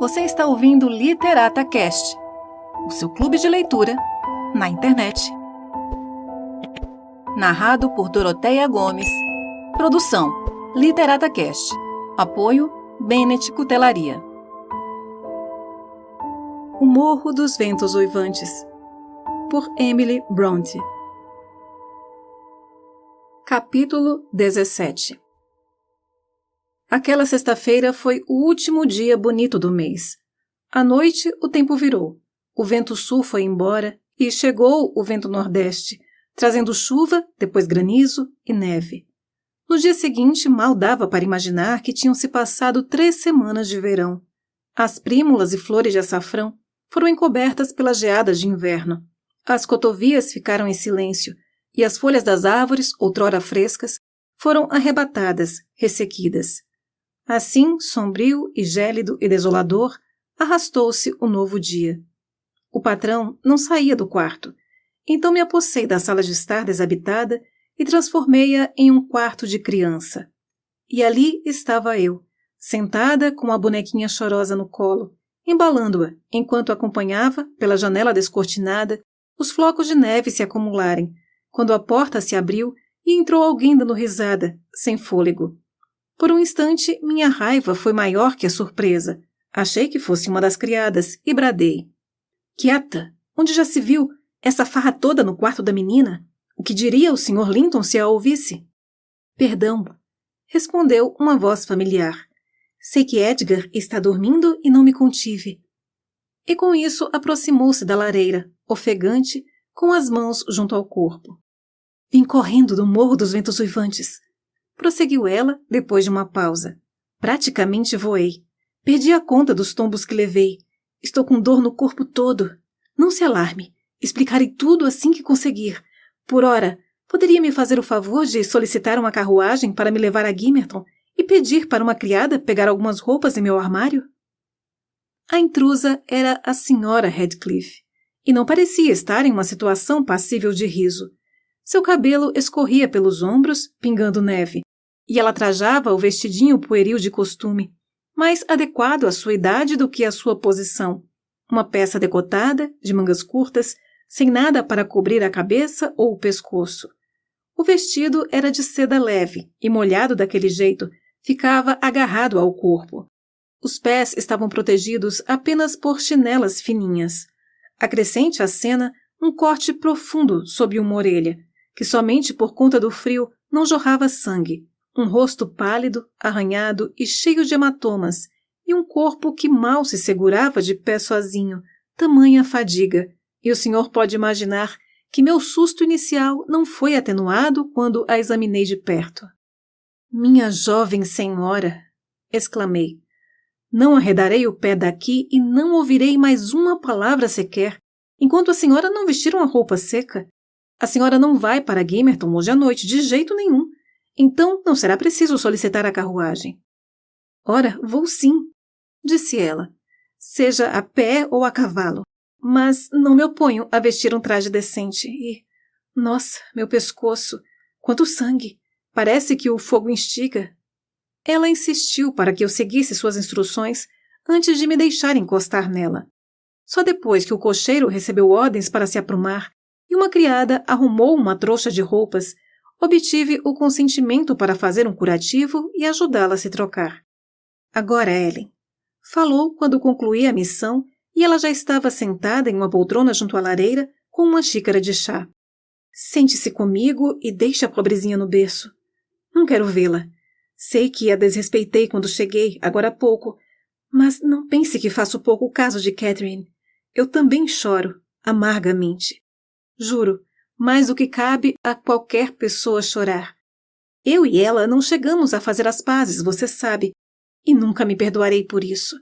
Você está ouvindo Literata Cast, o seu clube de leitura na internet. Narrado por Doroteia Gomes. Produção Literata Cast. Apoio Bennett Cutelaria. O Morro dos Ventos Uivantes, por Emily Bronte. Capítulo 17. Aquela sexta-feira foi o último dia bonito do mês. À noite, o tempo virou. O vento sul foi embora e chegou o vento nordeste, trazendo chuva, depois granizo e neve. No dia seguinte, mal dava para imaginar que tinham se passado 3 semanas de verão. As prímulas e flores de açafrão foram encobertas pelas geadas de inverno. As cotovias ficaram em silêncio e as folhas das árvores, outrora frescas, foram arrebatadas, ressequidas. Assim, sombrio e gélido e desolador, arrastou-se o novo dia. O patrão não saía do quarto, então me apossei da sala de estar desabitada e transformei-a em um quarto de criança. E ali estava eu, sentada com a bonequinha chorosa no colo, embalando-a, enquanto acompanhava, pela janela descortinada, os flocos de neve se acumularem, quando a porta se abriu e entrou alguém dando risada, sem fôlego. Por um instante, minha raiva foi maior que a surpresa. Achei que fosse uma das criadas e bradei. Quieta! Onde já se viu essa farra toda no quarto da menina? O que diria o Sr. Linton se a ouvisse? Perdão, respondeu uma voz familiar. Sei que Edgar está dormindo e não me contive. E com isso aproximou-se da lareira, ofegante, com as mãos junto ao corpo. Vim correndo do Morro dos Ventos Uivantes. Prosseguiu ela, depois de uma pausa. Praticamente voei. Perdi a conta dos tombos que levei. Estou com dor no corpo todo. Não se alarme. Explicarei tudo assim que conseguir. Por ora, poderia me fazer o favor de solicitar uma carruagem para me levar a Gimmerton e pedir para uma criada pegar algumas roupas em meu armário? A intrusa era a Sra. Radcliffe, e não parecia estar em uma situação passível de riso. Seu cabelo escorria pelos ombros, pingando neve, e ela trajava o vestidinho pueril de costume, mais adequado à sua idade do que à sua posição. Uma peça decotada, de mangas curtas, sem nada para cobrir a cabeça ou o pescoço. O vestido era de seda leve e, molhado daquele jeito, ficava agarrado ao corpo. Os pés estavam protegidos apenas por chinelas fininhas. Acrescente à cena um corte profundo sob uma orelha, que somente por conta do frio não jorrava sangue, um rosto pálido, arranhado e cheio de hematomas, e um corpo que mal se segurava de pé sozinho, tamanha fadiga, e o senhor pode imaginar que meu susto inicial não foi atenuado quando a examinei de perto. Minha jovem senhora, exclamei, não arredarei o pé daqui e não ouvirei mais uma palavra sequer, enquanto a senhora não vestir uma roupa seca. A senhora não vai para Gimmerton hoje à noite, de jeito nenhum. Então não será preciso solicitar a carruagem. Ora, vou sim, disse ela, seja a pé ou a cavalo, mas não me oponho a vestir um traje decente e... Nossa, meu pescoço, quanto sangue! Parece que o fogo instiga. Ela insistiu para que eu seguisse suas instruções antes de me deixar encostar nela. Só depois que o cocheiro recebeu ordens para se aprumar e uma criada arrumou uma trouxa de roupas, obtive o consentimento para fazer um curativo e ajudá-la a se trocar. Agora, Ellen, falou quando concluí a missão e ela já estava sentada em uma poltrona junto à lareira com uma xícara de chá. Sente-se comigo e deixe a pobrezinha no berço. Não quero vê-la. Sei que a desrespeitei quando cheguei, agora há pouco, mas não pense que faço pouco caso de Catherine. Eu também choro, amargamente. Juro, mais do que cabe a qualquer pessoa chorar. Eu e ela não chegamos a fazer as pazes, você sabe, e nunca me perdoarei por isso.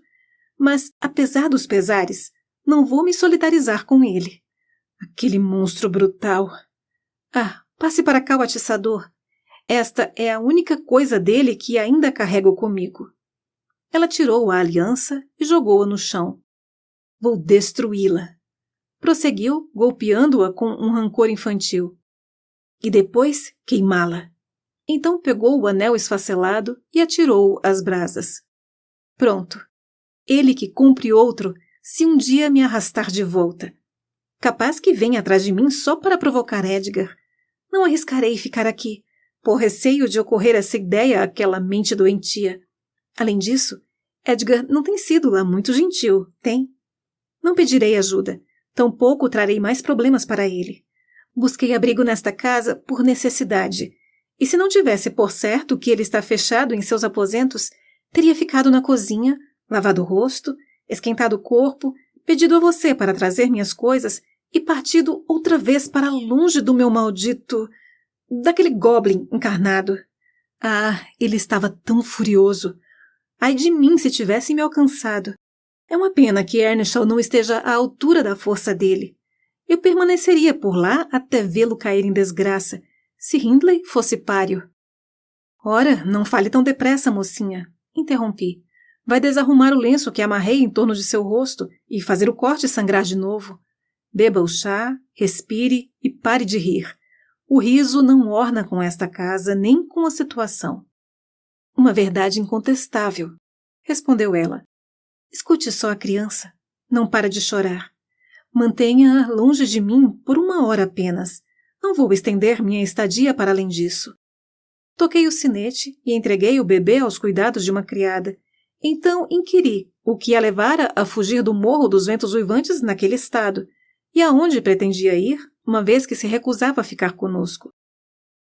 Mas, apesar dos pesares, não vou me solidarizar com ele. Aquele monstro brutal. Ah, passe para cá o atiçador. Esta é a única coisa dele que ainda carrego comigo. Ela tirou a aliança e jogou-a no chão. Vou destruí-la. Prosseguiu, golpeando-a com um rancor infantil. E depois queimá-la. Então pegou o anel esfacelado e atirou-o às brasas. Pronto. Ele que cumpre outro, se um dia me arrastar de volta. Capaz que venha atrás de mim só para provocar Edgar. Não arriscarei ficar aqui, por receio de ocorrer essa ideia àquela mente doentia. Além disso, Edgar não tem sido lá muito gentil, tem? Não pedirei ajuda, tampouco trarei mais problemas para ele. Busquei abrigo nesta casa por necessidade, e se não tivesse por certo que ele está fechado em seus aposentos, teria ficado na cozinha, lavado o rosto, esquentado o corpo, pedido a você para trazer minhas coisas e partido outra vez para longe do meu maldito... daquele goblin encarnado. Ah, ele estava tão furioso. Ai de mim se tivesse me alcançado. É uma pena que Earnshaw não esteja à altura da força dele. Eu permaneceria por lá até vê-lo cair em desgraça, se Hindley fosse páreo. Ora, não fale tão depressa, mocinha, interrompi. Vai desarrumar o lenço que amarrei em torno de seu rosto e fazer o corte sangrar de novo. Beba o chá, respire e pare de rir. O riso não orna com esta casa nem com a situação. Uma verdade incontestável, respondeu ela. Escute só a criança. Não para de chorar. Mantenha-a longe de mim por 1 hora apenas. Não vou estender minha estadia para além disso. Toquei o sinete e entreguei o bebê aos cuidados de uma criada. Então inquiri o que a levara a fugir do Morro dos Ventos Uivantes naquele estado e aonde pretendia ir, uma vez que se recusava a ficar conosco.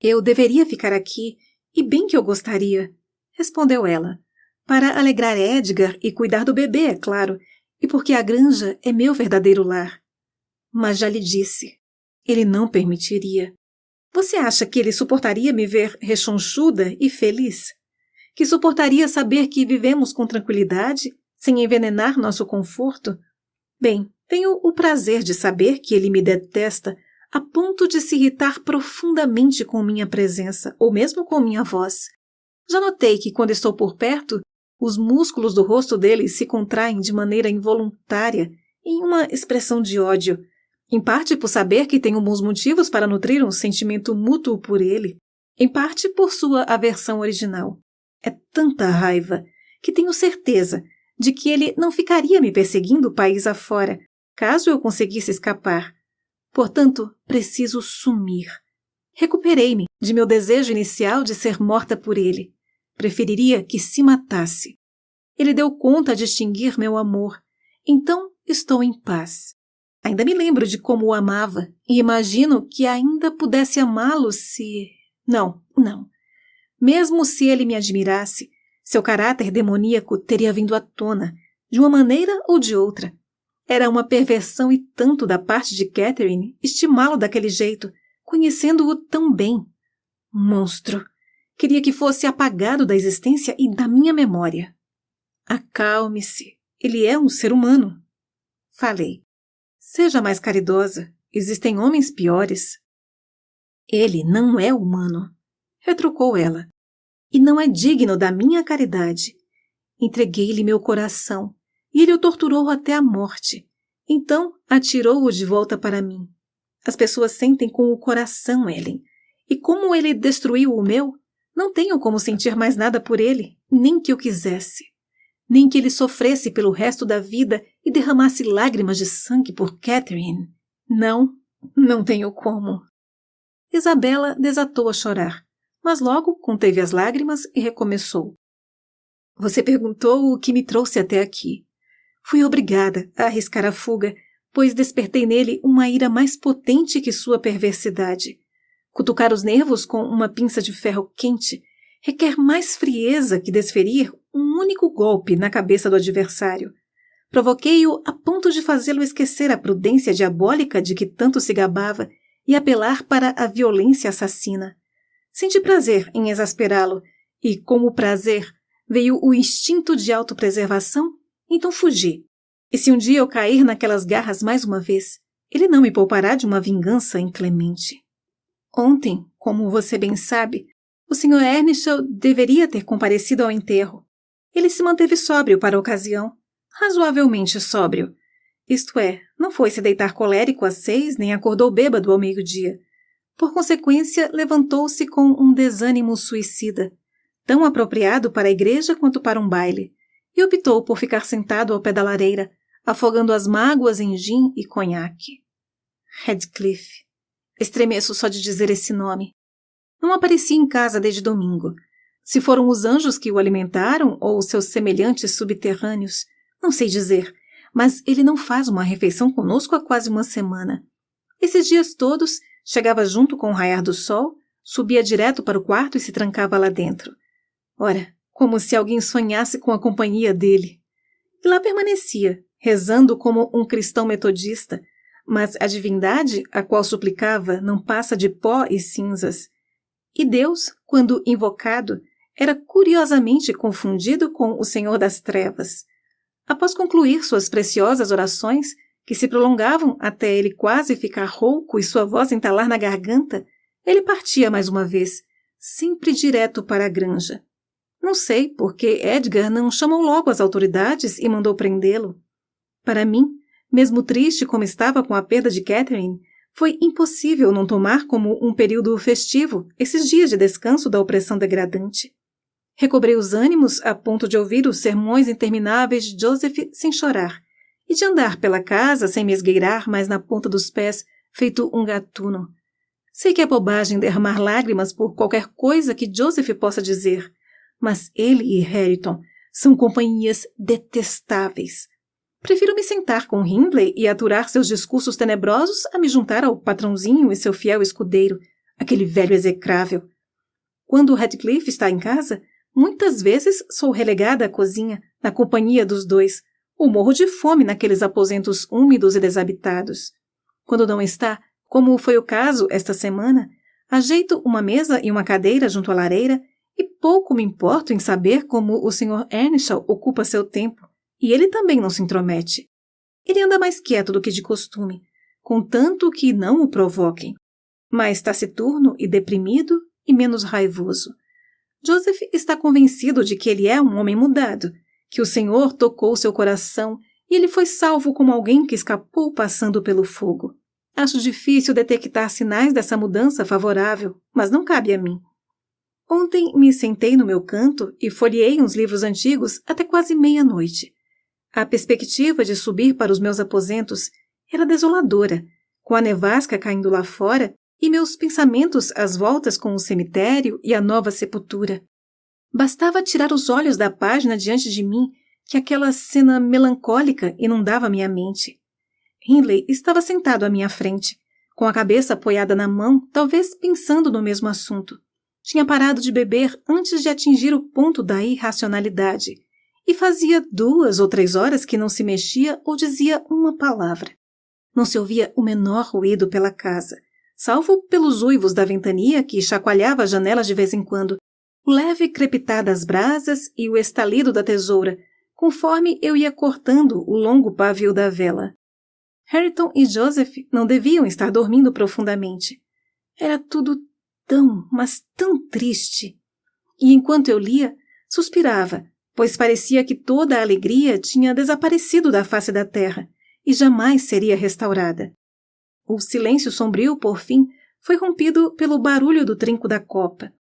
Eu deveria ficar aqui, e bem que eu gostaria, respondeu ela, para alegrar Edgar e cuidar do bebê, é claro, e porque a granja é meu verdadeiro lar. Mas já lhe disse, ele não permitiria. Você acha que ele suportaria me ver rechonchuda e feliz? Que suportaria saber que vivemos com tranquilidade, sem envenenar nosso conforto? Bem, tenho o prazer de saber que ele me detesta a ponto de se irritar profundamente com minha presença, ou mesmo com minha voz. Já notei que, quando estou por perto, os músculos do rosto dele se contraem de maneira involuntária, em uma expressão de ódio, em parte por saber que tenho bons motivos para nutrir um sentimento mútuo por ele, em parte por sua aversão original. É tanta raiva que tenho certeza de que ele não ficaria me perseguindo o país afora, caso eu conseguisse escapar. Portanto, preciso sumir. Recuperei-me de meu desejo inicial de ser morta por ele. Preferiria que se matasse. Ele deu conta de extinguir meu amor. Então estou em paz. Ainda me lembro de como o amava e imagino que ainda pudesse amá-lo se... Não. Mesmo se ele me admirasse, seu caráter demoníaco teria vindo à tona, de uma maneira ou de outra. Era uma perversão e tanto da parte de Catherine estimá-lo daquele jeito, conhecendo-o tão bem. Monstro! Queria que fosse apagado da existência e da minha memória. Acalme-se. Ele é um ser humano. Falei. Seja mais caridosa. Existem homens piores. Ele não é humano, retrucou ela. E não é digno da minha caridade. Entreguei-lhe meu coração, e ele o torturou até a morte. Então atirou-o de volta para mim. As pessoas sentem com o coração, Ellen. E como ele destruiu o meu, não tenho como sentir mais nada por ele, nem que eu quisesse. Nem que ele sofresse pelo resto da vida e derramasse lágrimas de sangue por Catherine. Não tenho como. Isabela desatou a chorar, mas logo conteve as lágrimas e recomeçou. Você perguntou o que me trouxe até aqui. Fui obrigada a arriscar a fuga, pois despertei nele uma ira mais potente que sua perversidade. Cutucar os nervos com uma pinça de ferro quente requer mais frieza que desferir um único golpe na cabeça do adversário. Provoquei-o a ponto de fazê-lo esquecer a prudência diabólica de que tanto se gabava e apelar para a violência assassina. Senti prazer em exasperá-lo, e, como prazer, veio o instinto de autopreservação, então fugi. E se um dia eu cair naquelas garras mais uma vez, ele não me poupará de uma vingança inclemente. Ontem, como você bem sabe, o Sr. Earnshaw deveria ter comparecido ao enterro. Ele se manteve sóbrio para a ocasião, razoavelmente sóbrio. Isto é, não foi se deitar colérico às 6, nem acordou bêbado ao meio-dia. Por consequência, levantou-se com um desânimo suicida, tão apropriado para a igreja quanto para um baile, e optou por ficar sentado ao pé da lareira, afogando as mágoas em gin e conhaque. Radcliffe. Estremeço só de dizer esse nome. Não aparecia em casa desde domingo. Se foram os anjos que o alimentaram ou seus semelhantes subterrâneos, não sei dizer, mas ele não faz uma refeição conosco há quase uma semana. Esses dias todos, chegava junto com o raiar do sol, subia direto para o quarto e se trancava lá dentro. Ora, como se alguém sonhasse com a companhia dele. E lá permanecia, rezando como um cristão metodista, mas a divindade a qual suplicava não passa de pó e cinzas. E Deus, quando invocado, era curiosamente confundido com o Senhor das Trevas. Após concluir suas preciosas orações, que se prolongavam até ele quase ficar rouco e sua voz entalar na garganta, ele partia mais uma vez, sempre direto para a granja. Não sei por que Edgar não chamou logo as autoridades e mandou prendê-lo. Para mim, mesmo triste como estava com a perda de Catherine, foi impossível não tomar como um período festivo esses dias de descanso da opressão degradante. Recobrei os ânimos a ponto de ouvir os sermões intermináveis de Joseph sem chorar e de andar pela casa sem me esgueirar mais na ponta dos pés, feito um gatuno. Sei que é bobagem derramar lágrimas por qualquer coisa que Joseph possa dizer, mas ele e Hareton são companhias detestáveis. Prefiro me sentar com Hindley e aturar seus discursos tenebrosos a me juntar ao patrãozinho e seu fiel escudeiro, aquele velho execrável. Quando Radcliffe está em casa, muitas vezes sou relegada à cozinha, na companhia dos dois, ou morro de fome naqueles aposentos úmidos e desabitados. Quando não está, como foi o caso esta semana, ajeito uma mesa e uma cadeira junto à lareira e pouco me importo em saber como o Sr. Earnshaw ocupa seu tempo, e ele também não se intromete. Ele anda mais quieto do que de costume, contanto que não o provoquem, mais taciturno e deprimido e menos raivoso. Joseph está convencido de que ele é um homem mudado, que o Senhor tocou seu coração e ele foi salvo como alguém que escapou passando pelo fogo. Acho difícil detectar sinais dessa mudança favorável, mas não cabe a mim. Ontem me sentei no meu canto e folheei uns livros antigos até quase meia-noite. A perspectiva de subir para os meus aposentos era desoladora, com a nevasca caindo lá fora e meus pensamentos às voltas com o cemitério e a nova sepultura. Bastava tirar os olhos da página diante de mim que aquela cena melancólica inundava minha mente. Hindley estava sentado à minha frente, com a cabeça apoiada na mão, talvez pensando no mesmo assunto. Tinha parado de beber antes de atingir o ponto da irracionalidade, e fazia 2 ou 3 horas que não se mexia ou dizia uma palavra. Não se ouvia o menor ruído pela casa, salvo pelos uivos da ventania que chacoalhava as janelas de vez em quando, o leve crepitar das brasas e o estalido da tesoura, conforme eu ia cortando o longo pavio da vela. Hareton e Joseph não deviam estar dormindo profundamente. Era tudo tão, mas tão triste. E enquanto eu lia, suspirava, pois parecia que toda a alegria tinha desaparecido da face da terra e jamais seria restaurada. O silêncio sombrio, por fim, foi rompido pelo barulho do trinco da copa.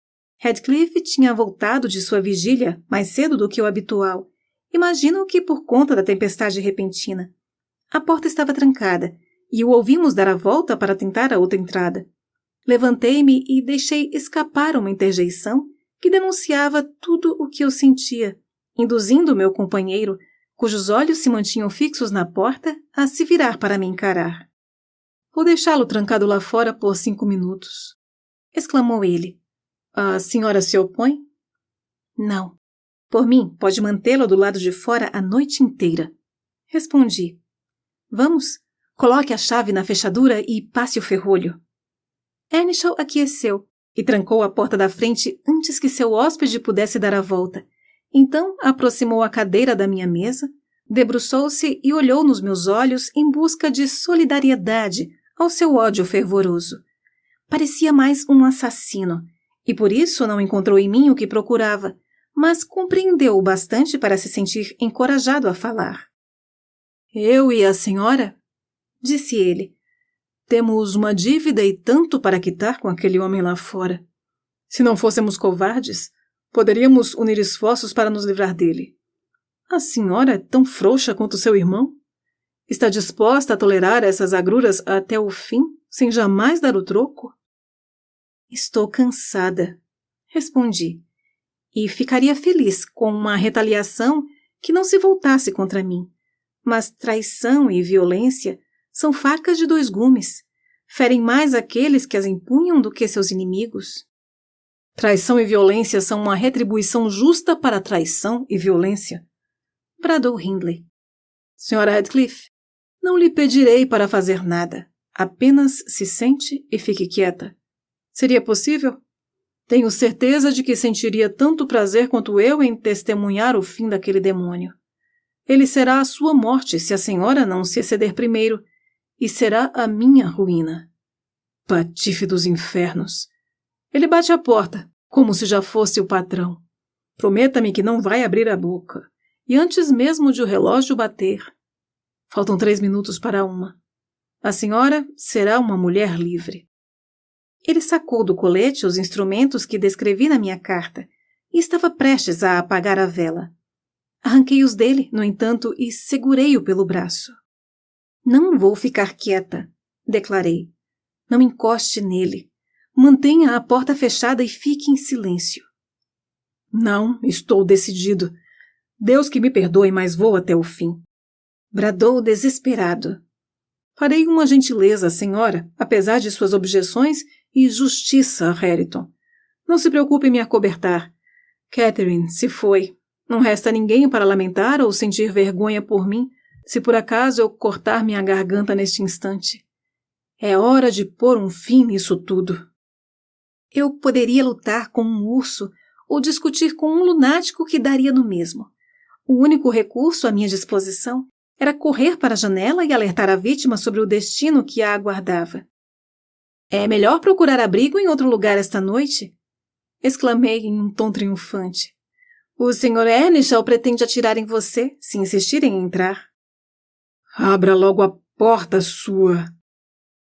Radcliffe tinha voltado de sua vigília mais cedo do que o habitual. Imagino que por conta da tempestade repentina. A porta estava trancada e o ouvimos dar a volta para tentar a outra entrada. Levantei-me e deixei escapar uma interjeição que denunciava tudo o que eu sentia, induzindo meu companheiro, cujos olhos se mantinham fixos na porta, a se virar para me encarar. «Vou deixá-lo trancado lá fora por 5 minutos», exclamou ele. «A senhora se opõe?» «Não. Por mim, pode mantê-lo do lado de fora a noite inteira», respondi. «Vamos, coloque a chave na fechadura e passe o ferrolho». Earnshaw aqueceu e trancou a porta da frente antes que seu hóspede pudesse dar a volta. Então aproximou a cadeira da minha mesa, debruçou-se e olhou nos meus olhos em busca de solidariedade ao seu ódio fervoroso. Parecia mais um assassino, e por isso não encontrou em mim o que procurava, mas compreendeu o bastante para se sentir encorajado a falar. «Eu e a senhora?» disse ele. «Temos uma dívida e tanto para quitar com aquele homem lá fora. Se não fôssemos covardes, poderíamos unir esforços para nos livrar dele. A senhora é tão frouxa quanto seu irmão? Está disposta a tolerar essas agruras até o fim, sem jamais dar o troco? Estou cansada, respondi, e ficaria feliz com uma retaliação que não se voltasse contra mim. Mas traição e violência são facas de dois gumes. Ferem mais aqueles que as empunham do que seus inimigos. Traição e violência são uma retribuição justa para a traição e violência, bradou Hindley. Senhora Radcliffe, não lhe pedirei para fazer nada. Apenas se sente e fique quieta. Seria possível? Tenho certeza de que sentiria tanto prazer quanto eu em testemunhar o fim daquele demônio. Ele será a sua morte se a senhora não se exceder primeiro, e será a minha ruína. Patife dos infernos! Ele bate à porta, como se já fosse o patrão. Prometa-me que não vai abrir a boca, e antes mesmo de o relógio bater. Faltam 3 minutos para 1. A senhora será uma mulher livre. Ele sacou do colete os instrumentos que descrevi na minha carta e estava prestes a apagar a vela. Arranquei-os dele, no entanto, e segurei-o pelo braço. Não vou ficar quieta, declarei. Não encoste nele. Mantenha a porta fechada e fique em silêncio. Não, estou decidido. Deus que me perdoe, mas vou até o fim. Bradou desesperado. Farei uma gentileza, senhora, apesar de suas objeções, e justiça a Hareton. Não se preocupe em me acobertar. Catherine se foi. Não resta ninguém para lamentar ou sentir vergonha por mim, se por acaso eu cortar minha garganta neste instante. É hora de pôr um fim nisso tudo. Eu poderia lutar com um urso ou discutir com um lunático que daria no mesmo. O único recurso à minha disposição era correr para a janela e alertar a vítima sobre o destino que a aguardava. É melhor procurar abrigo em outro lugar esta noite? Exclamei em um tom triunfante. O Sr. Earnshaw pretende atirar em você, se insistir em entrar. Abra logo a porta, sua!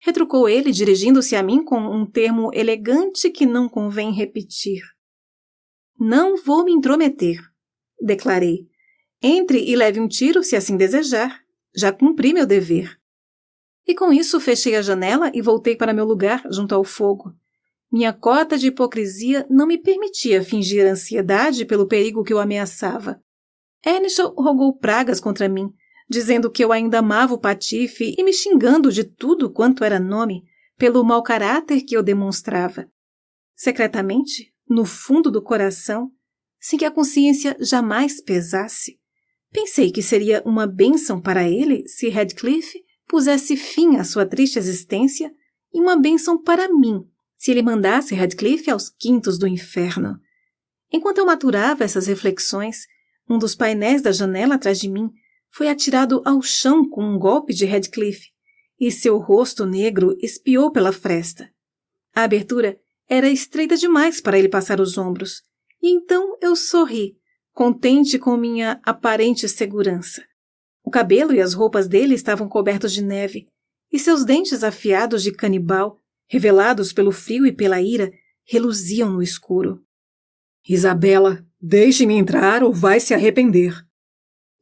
Retrucou ele, dirigindo-se a mim com um termo elegante que não convém repetir. Não vou me intrometer, declarei. Entre e leve um tiro se assim desejar. Já cumpri meu dever. E com isso fechei a janela e voltei para meu lugar junto ao fogo. Minha cota de hipocrisia não me permitia fingir ansiedade pelo perigo que o ameaçava. Earnshaw rogou pragas contra mim, dizendo que eu ainda amava o patife e me xingando de tudo quanto era nome, pelo mau caráter que eu demonstrava. Secretamente, no fundo do coração, sem que a consciência jamais pesasse, pensei que seria uma bênção para ele se Radcliffe pusesse fim à sua triste existência e uma bênção para mim se ele mandasse Radcliffe aos quintos do inferno. Enquanto eu maturava essas reflexões, um dos painéis da janela atrás de mim foi atirado ao chão com um golpe de Radcliffe e seu rosto negro espiou pela fresta. A abertura era estreita demais para ele passar os ombros, e então eu sorri, contente com minha aparente segurança. O cabelo e as roupas dele estavam cobertos de neve, e seus dentes afiados de canibal, revelados pelo frio e pela ira, reluziam no escuro. Isabela, deixe-me entrar ou vai se arrepender.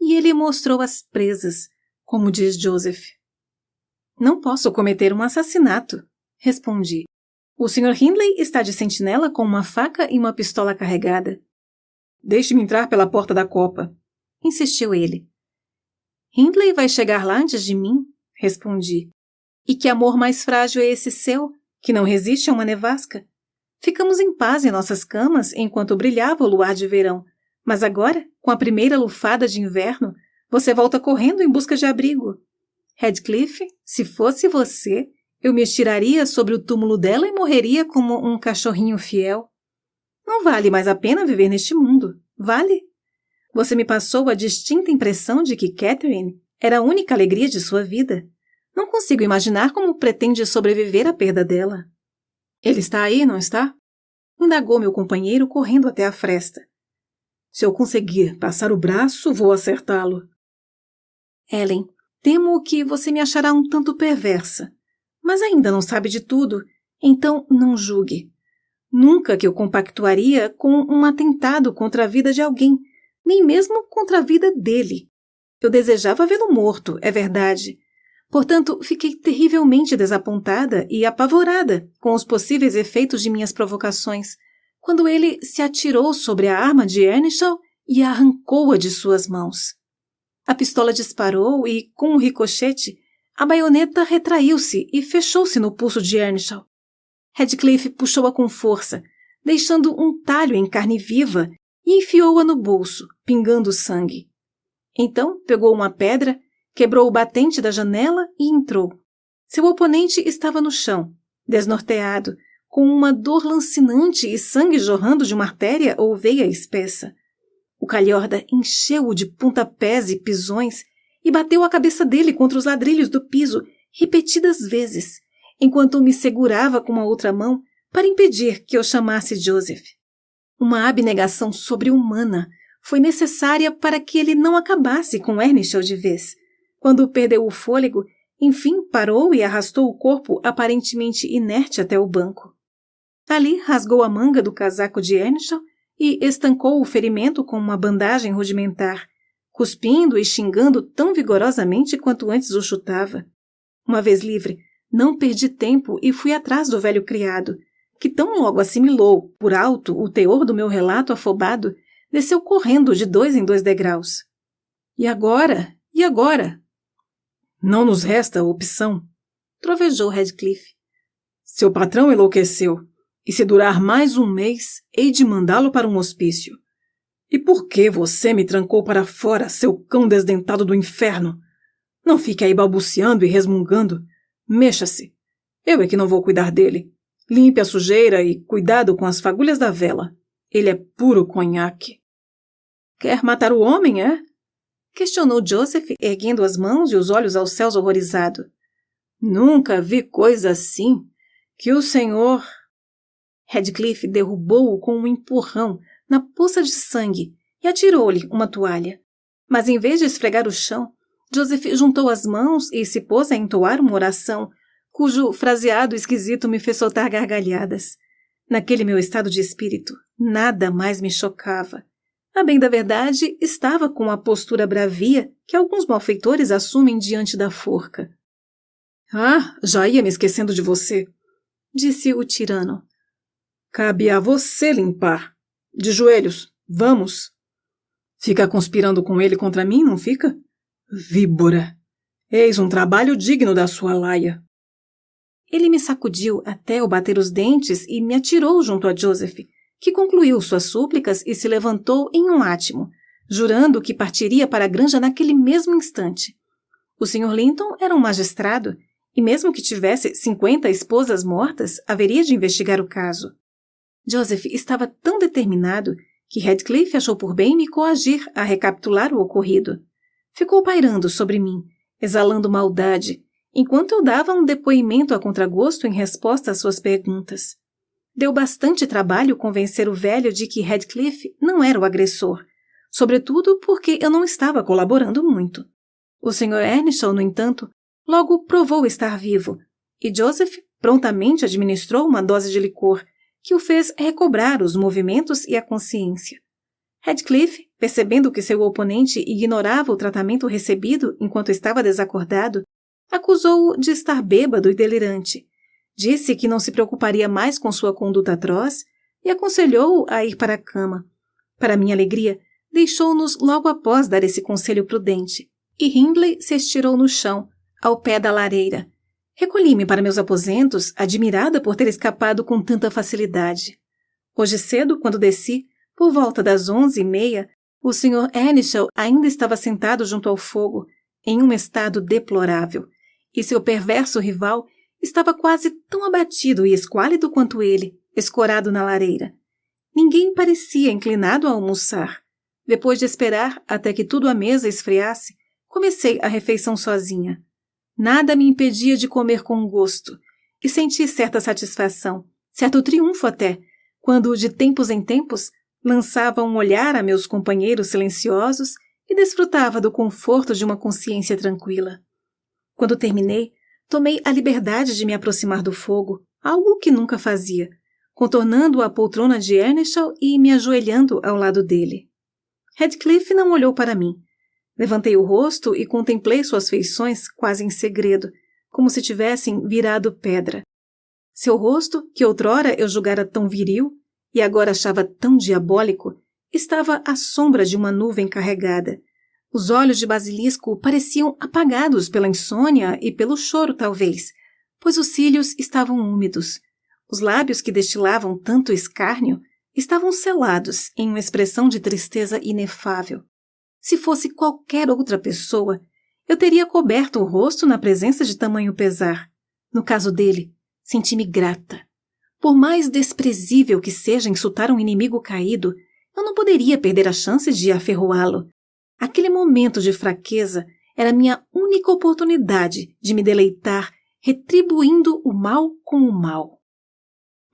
E ele mostrou as presas, como diz Joseph. Não posso cometer um assassinato, respondi. O Sr. Hindley está de sentinela com uma faca e uma pistola carregada. Deixe-me entrar pela porta da copa, insistiu ele. Hindley vai chegar lá antes de mim, respondi. E que amor mais frágil é esse seu, que não resiste a uma nevasca? Ficamos em paz em nossas camas enquanto brilhava o luar de verão, mas agora, com a primeira lufada de inverno, você volta correndo em busca de abrigo. Radcliffe, se fosse você, eu me estiraria sobre o túmulo dela e morreria como um cachorrinho fiel. Não vale mais a pena viver neste mundo, vale? Você me passou a distinta impressão de que Catherine era a única alegria de sua vida. Não consigo imaginar como pretende sobreviver à perda dela. Ele está aí, não está? Indagou meu companheiro correndo até a fresta. Se eu conseguir passar o braço, vou acertá-lo. Ellen, temo que você me achará um tanto perversa, mas ainda não sabe de tudo, então não julgue. Nunca que eu compactuaria com um atentado contra a vida de alguém, nem mesmo contra a vida dele. Eu desejava vê-lo morto, é verdade. Portanto, fiquei terrivelmente desapontada e apavorada com os possíveis efeitos de minhas provocações, quando ele se atirou sobre a arma de Earnshaw e arrancou-a de suas mãos. A pistola disparou e, com um ricochete, a baioneta retraiu-se e fechou-se no pulso de Earnshaw. Radcliffe puxou-a com força, deixando um talho em carne viva e enfiou-a no bolso, pingando sangue. Então pegou uma pedra, quebrou o batente da janela e entrou. Seu oponente estava no chão, desnorteado, com uma dor lancinante e sangue jorrando de uma artéria ou veia espessa. O calhorda encheu-o de pontapés e pisões e bateu a cabeça dele contra os ladrilhos do piso repetidas vezes, enquanto me segurava com a outra mão para impedir que eu chamasse Joseph. Uma abnegação sobre-humana foi necessária para que ele não acabasse com Earnshaw de vez. Quando perdeu o fôlego, enfim parou e arrastou o corpo aparentemente inerte até o banco. Ali rasgou a manga do casaco de Earnshaw e estancou o ferimento com uma bandagem rudimentar, cuspindo e xingando tão vigorosamente quanto antes o chutava. Uma vez livre, não perdi tempo e fui atrás do velho criado, que tão logo assimilou, por alto, o teor do meu relato afobado, desceu correndo de 2 em 2 degraus. E agora? E agora? Não nos resta opção, trovejou Radcliffe. Seu patrão enlouqueceu, e se durar mais um mês, hei de mandá-lo para um hospício. E por que você me trancou para fora, seu cão desdentado do inferno? Não fique aí balbuciando e resmungando. Mexa-se. Eu é que não vou cuidar dele. Limpe a sujeira e cuidado com as fagulhas da vela. Ele é puro conhaque. Quer matar o homem, é? Questionou Joseph, erguendo as mãos e os olhos aos céus horrorizado. Nunca vi coisa assim. Que o senhor... Radcliffe derrubou-o com um empurrão na poça de sangue e atirou-lhe uma toalha. Mas em vez de esfregar o chão, Joseph juntou as mãos e se pôs a entoar uma oração, cujo fraseado esquisito me fez soltar gargalhadas. Naquele meu estado de espírito, nada mais me chocava. A bem da verdade, estava com a postura bravia que alguns malfeitores assumem diante da forca. — Ah, já ia me esquecendo de você — disse o tirano. — Cabe a você limpar. De joelhos, vamos. Fica conspirando com ele contra mim, não fica? Víbora! Eis um trabalho digno da sua laia. Ele me sacudiu até eu bater os dentes e me atirou junto a Joseph, que concluiu suas súplicas e se levantou em um átimo, jurando que partiria para a granja naquele mesmo instante. O Sr. Linton era um magistrado, e mesmo que tivesse 50 esposas mortas, haveria de investigar o caso. Joseph estava tão determinado que Radcliffe achou por bem me coagir a recapitular o ocorrido. Ficou pairando sobre mim, exalando maldade, enquanto eu dava um depoimento a contragosto em resposta às suas perguntas. Deu bastante trabalho convencer o velho de que Radcliffe não era o agressor, sobretudo porque eu não estava colaborando muito. O Sr. Earnshaw, no entanto, logo provou estar vivo, e Joseph prontamente administrou uma dose de licor, que o fez recobrar os movimentos e a consciência. Radcliffe, percebendo que seu oponente ignorava o tratamento recebido enquanto estava desacordado, acusou-o de estar bêbado e delirante. Disse que não se preocuparia mais com sua conduta atroz e aconselhou-o a ir para a cama. Para minha alegria, deixou-nos logo após dar esse conselho prudente, e Hindley se estirou no chão, ao pé da lareira. Recolhi-me para meus aposentos, admirada por ter escapado com tanta facilidade. Hoje cedo, quando desci, por volta das 11h30, o Sr. Earnshaw ainda estava sentado junto ao fogo, em um estado deplorável, e seu perverso rival estava quase tão abatido e esquálido quanto ele, escorado na lareira. Ninguém parecia inclinado a almoçar. Depois de esperar até que tudo à mesa esfriasse, comecei a refeição sozinha. Nada me impedia de comer com gosto, e senti certa satisfação, certo triunfo até, quando, de tempos em tempos, lançava um olhar a meus companheiros silenciosos e desfrutava do conforto de uma consciência tranquila. Quando terminei, tomei a liberdade de me aproximar do fogo, algo que nunca fazia, contornando a poltrona de Earnshaw e me ajoelhando ao lado dele. Heathcliff não olhou para mim. Levantei o rosto e contemplei suas feições quase em segredo, como se tivessem virado pedra. Seu rosto, que outrora eu julgara tão viril e agora achava tão diabólico, estava à sombra de uma nuvem carregada. Os olhos de basilisco pareciam apagados pela insônia e pelo choro, talvez, pois os cílios estavam úmidos. Os lábios que destilavam tanto escárnio estavam selados em uma expressão de tristeza inefável. Se fosse qualquer outra pessoa, eu teria coberto o rosto na presença de tamanho pesar. No caso dele, senti-me grata. Por mais desprezível que seja insultar um inimigo caído, eu não poderia perder a chance de aferroá-lo. Aquele momento de fraqueza era minha única oportunidade de me deleitar, retribuindo o mal com o mal.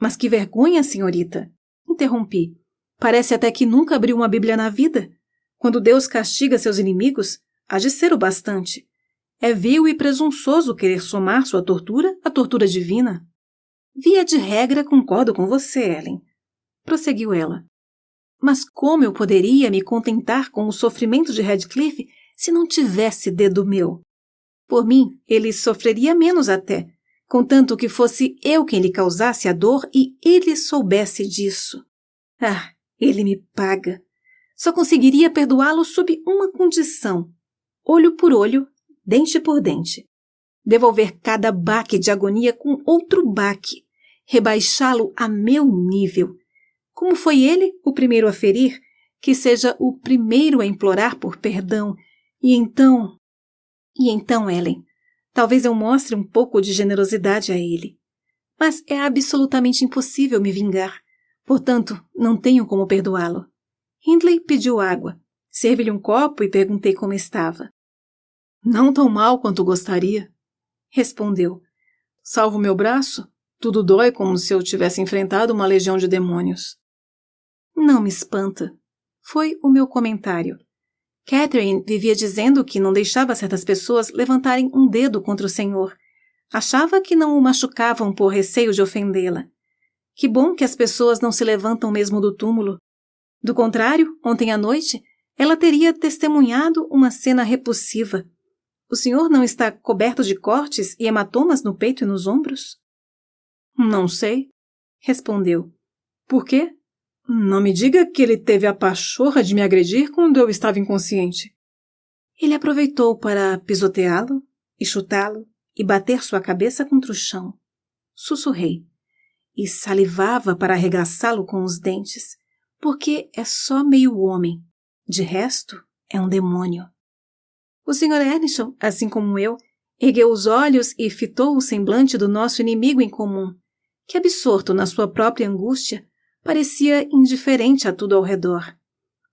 Mas que vergonha, senhorita! Interrompi. Parece até que nunca abriu uma Bíblia na vida. Quando Deus castiga seus inimigos, há de ser o bastante. É vil e presunçoso querer somar sua tortura à tortura divina. Via de regra, concordo com você, Ellen. Prosseguiu ela. Mas como eu poderia me contentar com o sofrimento de Heathcliff se não tivesse dedo meu? Por mim, ele sofreria menos até, contanto que fosse eu quem lhe causasse a dor e ele soubesse disso. Ah, ele me paga. Só conseguiria perdoá-lo sob uma condição: olho por olho, dente por dente. Devolver cada baque de agonia com outro baque, rebaixá-lo a meu nível. Como foi ele o primeiro a ferir, que seja o primeiro a implorar por perdão. E então, Ellen, talvez eu mostre um pouco de generosidade a ele. Mas é absolutamente impossível me vingar. Portanto, não tenho como perdoá-lo. Hindley pediu água. Servi-lhe um copo e perguntei como estava. Não tão mal quanto gostaria, respondeu. Salvo meu braço, tudo dói como se eu tivesse enfrentado uma legião de demônios. Não me espanta. Foi o meu comentário. Catherine vivia dizendo que não deixava certas pessoas levantarem um dedo contra o Senhor. Achava que não o machucavam por receio de ofendê-la. Que bom que as pessoas não se levantam mesmo do túmulo. Do contrário, ontem à noite, ela teria testemunhado uma cena repulsiva. O senhor não está coberto de cortes e hematomas no peito e nos ombros? Não sei, respondeu. Por quê? Não me diga que ele teve a pachorra de me agredir quando eu estava inconsciente. Ele aproveitou para pisoteá-lo e chutá-lo e bater sua cabeça contra o chão. Sussurrei. E salivava para arregaçá-lo com os dentes, porque é só meio homem. De resto, é um demônio. O Sr. Earnshaw, assim como eu, ergueu os olhos e fitou o semblante do nosso inimigo em comum, que, absorto na sua própria angústia, parecia indiferente a tudo ao redor.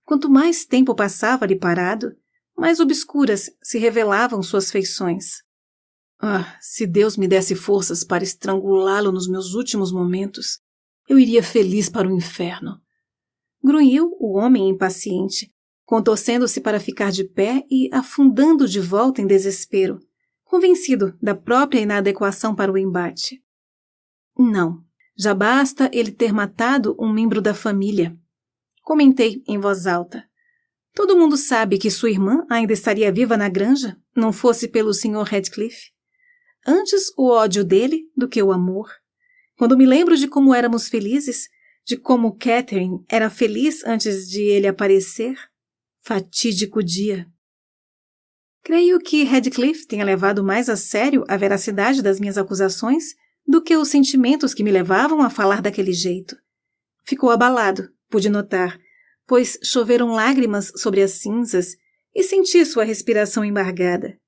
Quanto mais tempo passava ali parado, mais obscuras se revelavam suas feições. Ah, se Deus me desse forças para estrangulá-lo nos meus últimos momentos, eu iria feliz para o inferno. Grunhiu o homem impaciente, contorcendo-se para ficar de pé e afundando de volta em desespero, convencido da própria inadequação para o embate. Não. Já basta ele ter matado um membro da família. Comentei em voz alta. Todo mundo sabe que sua irmã ainda estaria viva na granja, não fosse pelo Sr. Heathcliff. Antes o ódio dele do que o amor. Quando me lembro de como éramos felizes, de como Catherine era feliz antes de ele aparecer, fatídico dia. Creio que Heathcliff tenha levado mais a sério a veracidade das minhas acusações do que os sentimentos que me levavam a falar daquele jeito. Ficou abalado, pude notar, pois choveram lágrimas sobre as cinzas e senti sua respiração embargada.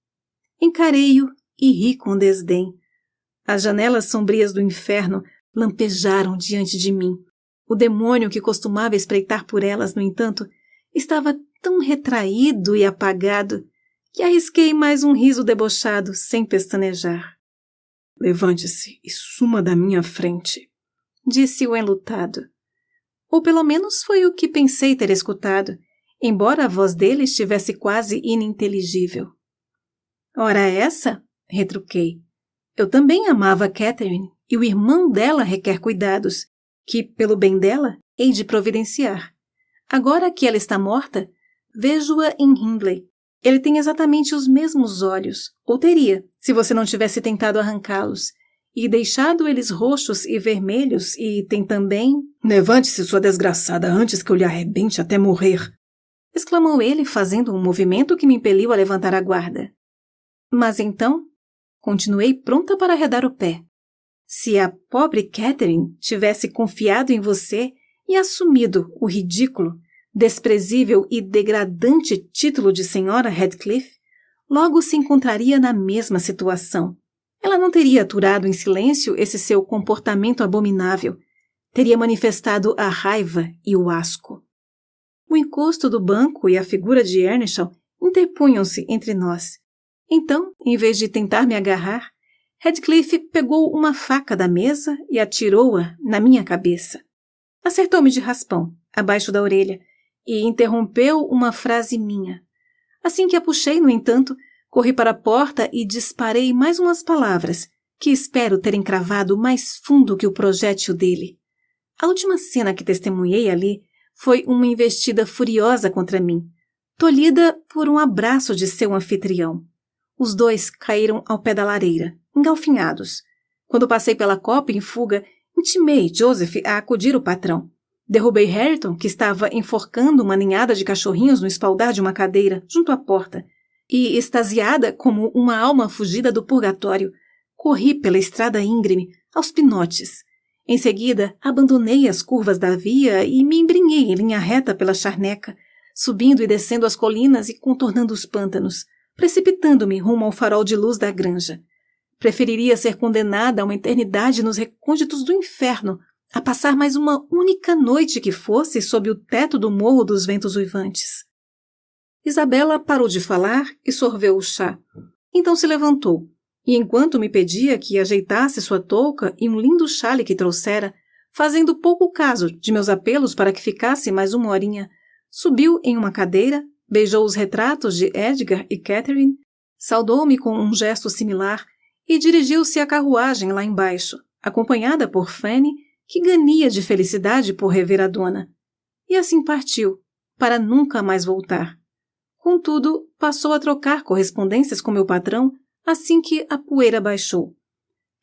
Encarei-o e ri com desdém. As janelas sombrias do inferno lampejaram diante de mim. O demônio que costumava espreitar por elas, no entanto, estava tão retraído e apagado que arrisquei mais um riso debochado, sem pestanejar. Levante-se e suma da minha frente, disse o enlutado. Ou pelo menos foi o que pensei ter escutado, embora a voz dele estivesse quase ininteligível. Ora essa, retruquei. Eu também amava Catherine, e o irmão dela requer cuidados, que, pelo bem dela, hei de providenciar. Agora que ela está morta, vejo-a em Hindley. Ele tem exatamente os mesmos olhos, ou teria, se você não tivesse tentado arrancá-los, e deixado eles roxos e vermelhos, e tem também... Levante-se, sua desgraçada, antes que eu lhe arrebente até morrer! Exclamou ele, fazendo um movimento que me impeliu a levantar a guarda. Mas então, continuei pronta para arredar o pé. Se a pobre Catherine tivesse confiado em você e assumido o ridículo, desprezível e degradante título de senhora Heathcliff, logo se encontraria na mesma situação. Ela não teria aturado em silêncio esse seu comportamento abominável. Teria manifestado a raiva e o asco. O encosto do banco e a figura de Earnshaw interpunham-se entre nós. Então, em vez de tentar me agarrar, Heathcliff pegou uma faca da mesa e atirou-a na minha cabeça. Acertou-me de raspão, abaixo da orelha, e interrompeu uma frase minha. Assim que a puxei, no entanto, corri para a porta e disparei mais umas palavras, que espero ter encravado mais fundo que o projétil dele. A última cena que testemunhei ali foi uma investida furiosa contra mim, tolhida por um abraço de seu anfitrião. Os dois caíram ao pé da lareira, engalfinhados. Quando passei pela copa em fuga, intimei Joseph a acudir o patrão. Derrubei Hareton, que estava enforcando uma ninhada de cachorrinhos no espaldar de uma cadeira, junto à porta, e, extasiada como uma alma fugida do purgatório, corri pela estrada íngreme, aos pinotes. Em seguida, abandonei as curvas da via e me embrenhei em linha reta pela charneca, subindo e descendo as colinas e contornando os pântanos, precipitando-me rumo ao farol de luz da granja. Preferiria ser condenada a uma eternidade nos recônditos do inferno, a passar mais uma única noite que fosse sob o teto do Morro dos Ventos Uivantes. Isabela parou de falar e sorveu o chá. Então se levantou, e enquanto me pedia que ajeitasse sua touca e um lindo chale que trouxera, fazendo pouco caso de meus apelos para que ficasse mais uma horinha, subiu em uma cadeira, beijou os retratos de Edgar e Catherine, saudou-me com um gesto similar e dirigiu-se à carruagem lá embaixo, acompanhada por Fanny, que ganhia de felicidade por rever a dona. E assim partiu, para nunca mais voltar. Contudo, passou a trocar correspondências com meu patrão assim que a poeira baixou.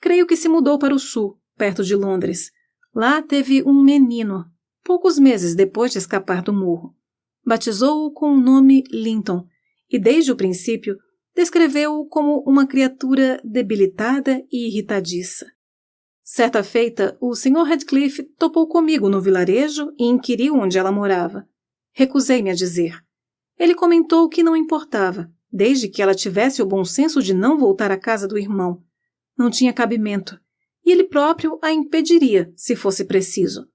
Creio que se mudou para o sul, perto de Londres. Lá teve um menino, poucos meses depois de escapar do morro. Batizou-o com o nome Linton e, desde o princípio, descreveu-o como uma criatura debilitada e irritadiça. Certa feita, o Sr. Heathcliff topou comigo no vilarejo e inquiriu onde ela morava. Recusei-me a dizer. Ele comentou que não importava, desde que ela tivesse o bom senso de não voltar à casa do irmão. Não tinha cabimento, e ele próprio a impediria, se fosse preciso.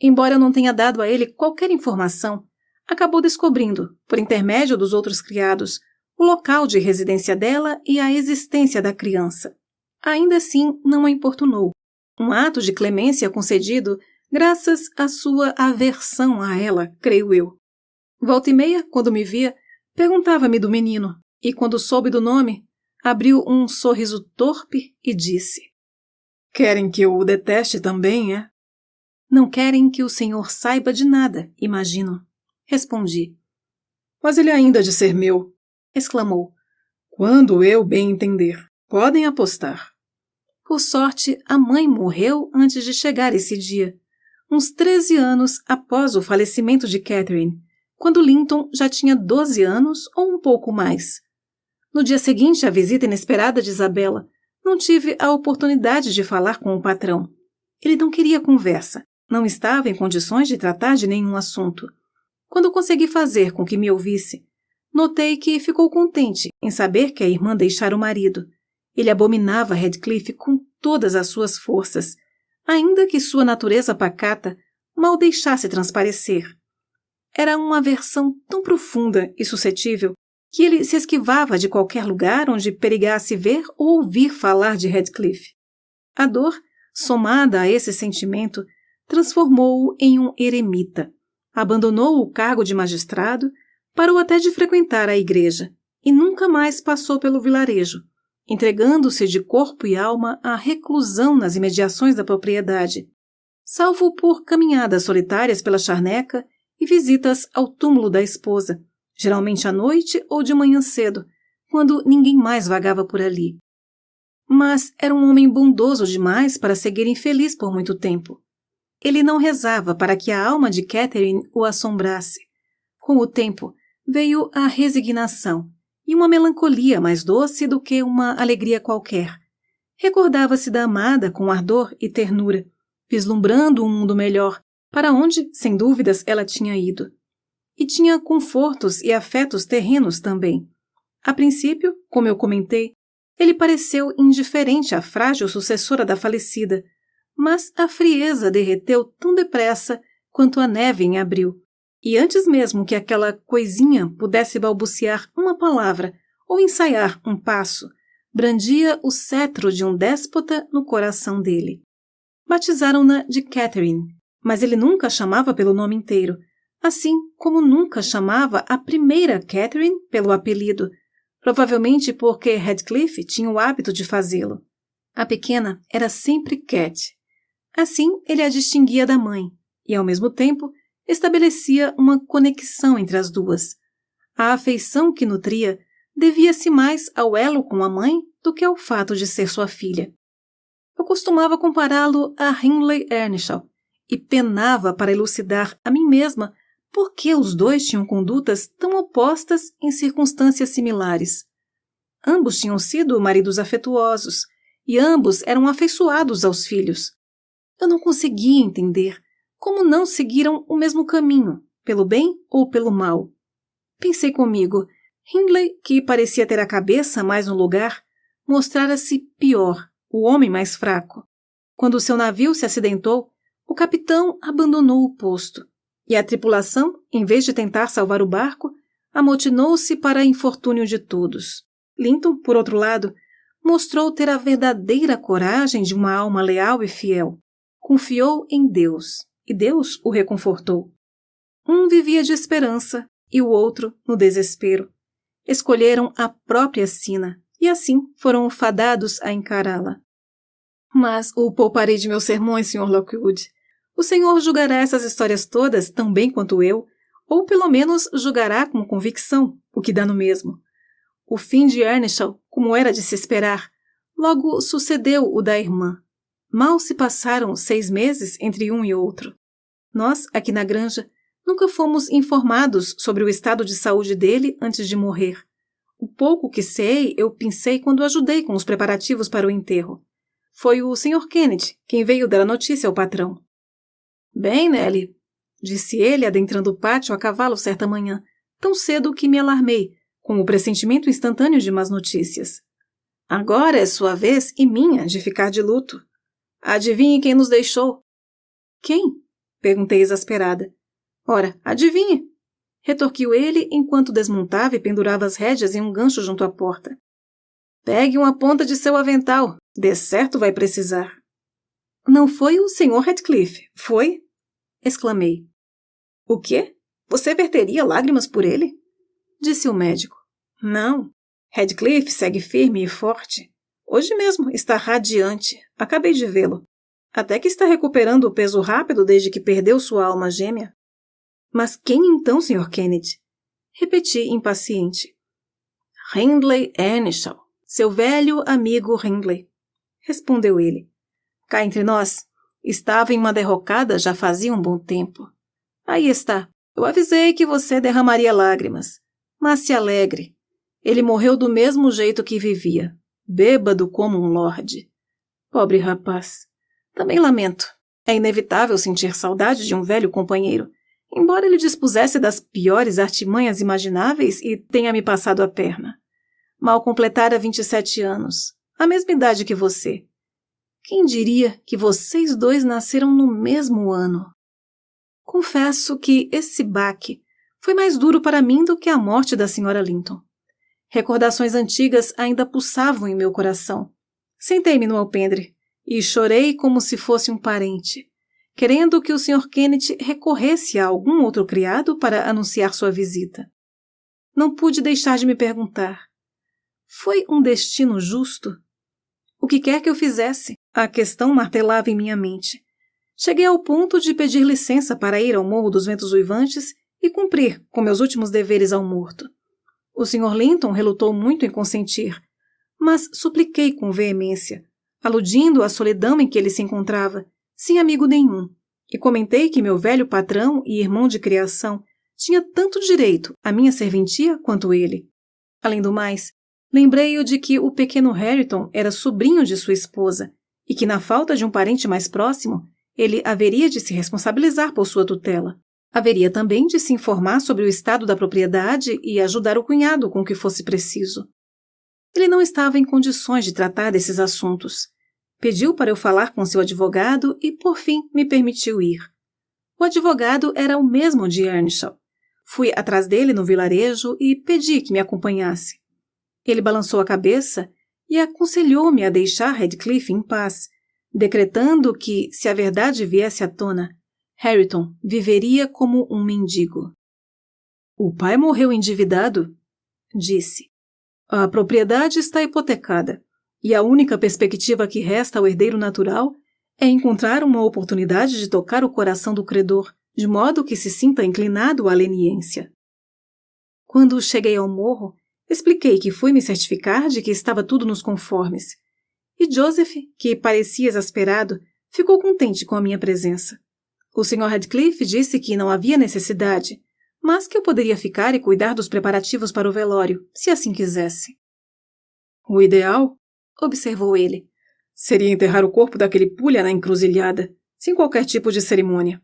Embora eu não tenha dado a ele qualquer informação, acabou descobrindo, por intermédio dos outros criados, o local de residência dela e a existência da criança. Ainda assim, não a importunou. Um ato de clemência concedido graças à sua aversão a ela, creio eu. Volta e meia, quando me via, perguntava-me do menino, e quando soube do nome, abriu um sorriso torpe e disse: Querem que eu o deteste também, é? Não querem que o senhor saiba de nada, imagino. Respondi. Mas ele ainda há de ser meu, exclamou. Quando eu bem entender, podem apostar. Por sorte, a mãe morreu antes de chegar esse dia, uns 13 anos após o falecimento de Catherine, quando Linton já tinha 12 anos ou um pouco mais. No dia seguinte à visita inesperada de Isabela, não tive a oportunidade de falar com o patrão. Ele não queria conversa, não estava em condições de tratar de nenhum assunto. Quando consegui fazer com que me ouvisse, notei que ficou contente em saber que a irmã deixara o marido. Ele abominava Heathcliff com todas as suas forças, ainda que sua natureza pacata mal deixasse transparecer. Era uma aversão tão profunda e suscetível que ele se esquivava de qualquer lugar onde perigasse ver ou ouvir falar de Heathcliff. A dor, somada a esse sentimento, transformou-o em um eremita. Abandonou o cargo de magistrado, parou até de frequentar a igreja e nunca mais passou pelo vilarejo, entregando-se de corpo e alma à reclusão nas imediações da propriedade, salvo por caminhadas solitárias pela charneca e visitas ao túmulo da esposa, geralmente à noite ou de manhã cedo, quando ninguém mais vagava por ali. Mas era um homem bondoso demais para seguir infeliz por muito tempo. Ele não rezava para que a alma de Catherine o assombrasse. Com o tempo, veio a resignação e uma melancolia mais doce do que uma alegria qualquer. Recordava-se da amada com ardor e ternura, vislumbrando um mundo melhor, para onde, sem dúvidas, ela tinha ido. E tinha confortos e afetos terrenos também. A princípio, como eu comentei, ele pareceu indiferente à frágil sucessora da falecida, mas a frieza derreteu tão depressa quanto a neve em abril, e antes mesmo que aquela coisinha pudesse balbuciar uma palavra ou ensaiar um passo, brandia o cetro de um déspota no coração dele. Batizaram-na de Catherine, mas ele nunca a chamava pelo nome inteiro, assim como nunca chamava a primeira Catherine pelo apelido, provavelmente porque Heathcliff tinha o hábito de fazê-lo. A pequena era sempre Cat. Assim, ele a distinguia da mãe e, ao mesmo tempo, estabelecia uma conexão entre as duas. A afeição que nutria devia-se mais ao elo com a mãe do que ao fato de ser sua filha. Eu costumava compará-lo a Hindley Earnshaw e penava para elucidar a mim mesma por que os dois tinham condutas tão opostas em circunstâncias similares. Ambos tinham sido maridos afetuosos e ambos eram afeiçoados aos filhos. Eu não conseguia entender como não seguiram o mesmo caminho, pelo bem ou pelo mal. Pensei comigo, Hindley, que parecia ter a cabeça mais no lugar, mostrara-se pior, o homem mais fraco. Quando seu navio se acidentou, o capitão abandonou o posto, e a tripulação, em vez de tentar salvar o barco, amotinou-se para infortúnio de todos. Linton, por outro lado, mostrou ter a verdadeira coragem de uma alma leal e fiel. Confiou em Deus, e Deus o reconfortou. Um vivia de esperança, e o outro no desespero. Escolheram a própria sina, e assim foram fadados a encará-la. Mas o pouparei de meus sermões, Sr. Lockwood. O senhor julgará essas histórias todas tão bem quanto eu, ou pelo menos julgará com convicção, o que dá no mesmo. O fim de Earnshaw, como era de se esperar, logo sucedeu o da irmã. Mal se passaram 6 meses entre um e outro. Nós, aqui na granja, nunca fomos informados sobre o estado de saúde dele antes de morrer. O pouco que sei, eu pensei quando ajudei com os preparativos para o enterro. Foi o Sr. Kennedy quem veio dar a notícia ao patrão. Bem, Nelly, disse ele, adentrando o pátio a cavalo certa manhã, tão cedo que me alarmei, com o pressentimento instantâneo de más notícias. Agora é sua vez e minha de ficar de luto. Adivinhe quem nos deixou. Quem? Perguntei exasperada. Ora, adivinhe, retorquiu ele enquanto desmontava e pendurava as rédeas em um gancho junto à porta. Pegue uma ponta de seu avental, de certo vai precisar. Não foi o Sr. Heathcliff, foi? Exclamei. O quê? Você verteria lágrimas por ele? Disse o médico. Não, Heathcliff segue firme e forte. Hoje mesmo está radiante, acabei de vê-lo. Até que está recuperando o peso rápido desde que perdeu sua alma gêmea. Mas quem então, Sr. Kennedy? Repeti impaciente. Hindley Earnshaw, seu velho amigo Hindley, respondeu ele. Cá entre nós, estava em uma derrocada já fazia um bom tempo. Aí está, eu avisei que você derramaria lágrimas. Mas se alegre, ele morreu do mesmo jeito que vivia, bêbado como um lorde. Pobre rapaz. Também lamento. É inevitável sentir saudade de um velho companheiro, embora ele dispusesse das piores artimanhas imagináveis e tenha me passado a perna. Mal completara 27 anos, a mesma idade que você. Quem diria que vocês dois nasceram no mesmo ano? Confesso que esse baque foi mais duro para mim do que a morte da Sra. Linton. Recordações antigas ainda pulsavam em meu coração. Sentei-me no alpendre e chorei como se fosse um parente, querendo que o Sr. Kennedy recorresse a algum outro criado para anunciar sua visita. Não pude deixar de me perguntar. Foi um destino justo? O que quer que eu fizesse, a questão martelava em minha mente. Cheguei ao ponto de pedir licença para ir ao Morro dos Ventos Uivantes e cumprir com meus últimos deveres ao morto. O Sr. Linton relutou muito em consentir, mas supliquei com veemência, aludindo à solidão em que ele se encontrava, sem amigo nenhum, e comentei que meu velho patrão e irmão de criação tinha tanto direito à minha serventia quanto ele. Além do mais, lembrei-o de que o pequeno Hareton era sobrinho de sua esposa e que, na falta de um parente mais próximo, ele haveria de se responsabilizar por sua tutela. Haveria também de se informar sobre o estado da propriedade e ajudar o cunhado com o que fosse preciso. Ele não estava em condições de tratar desses assuntos. Pediu para eu falar com seu advogado e, por fim, me permitiu ir. O advogado era o mesmo de Earnshaw. Fui atrás dele no vilarejo e pedi que me acompanhasse. Ele balançou a cabeça e aconselhou-me a deixar Radcliffe em paz, decretando que, se a verdade viesse à tona, Hareton viveria como um mendigo. O pai morreu endividado, disse. A propriedade está hipotecada, e a única perspectiva que resta ao herdeiro natural é encontrar uma oportunidade de tocar o coração do credor, de modo que se sinta inclinado à leniência. Quando cheguei ao morro, expliquei que fui me certificar de que estava tudo nos conformes, e Joseph, que parecia exasperado, ficou contente com a minha presença. O Sr. Radcliffe disse que não havia necessidade, mas que eu poderia ficar e cuidar dos preparativos para o velório, se assim quisesse. O ideal, observou ele, seria enterrar o corpo daquele pulha na encruzilhada, sem qualquer tipo de cerimônia.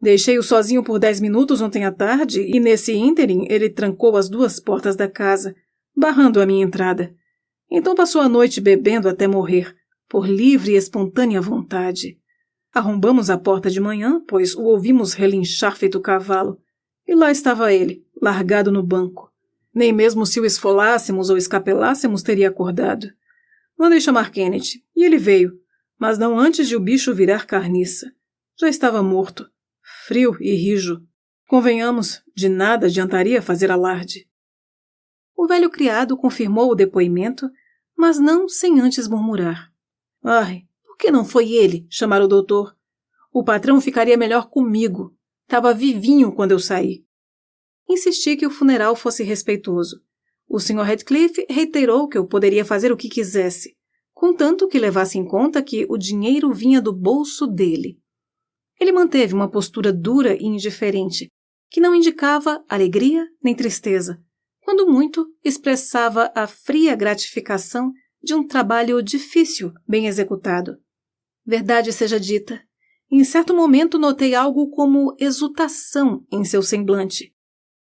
Deixei-o sozinho por 10 minutos ontem à tarde e, nesse ínterim, ele trancou as 2 portas da casa, barrando a minha entrada. Então passou a noite bebendo até morrer, por livre e espontânea vontade. Arrombamos a porta de manhã, pois o ouvimos relinchar feito cavalo, e lá estava ele, largado no banco. Nem mesmo se o esfolássemos ou escapelássemos teria acordado. Mandei chamar Kenneth, e ele veio, mas não antes de o bicho virar carniça. Já estava morto, frio e rijo. Convenhamos, de nada adiantaria fazer alarde. O velho criado confirmou o depoimento, mas não sem antes murmurar. Ai, por que não foi ele chamar o doutor? O patrão ficaria melhor comigo. Estava vivinho quando eu saí. Insisti que o funeral fosse respeitoso. O Sr. Radcliffe reiterou que eu poderia fazer o que quisesse, contanto que levasse em conta que o dinheiro vinha do bolso dele. Ele manteve uma postura dura e indiferente, que não indicava alegria nem tristeza, quando muito expressava a fria gratificação de um trabalho difícil, bem executado. Verdade seja dita, em certo momento notei algo como exultação em seu semblante,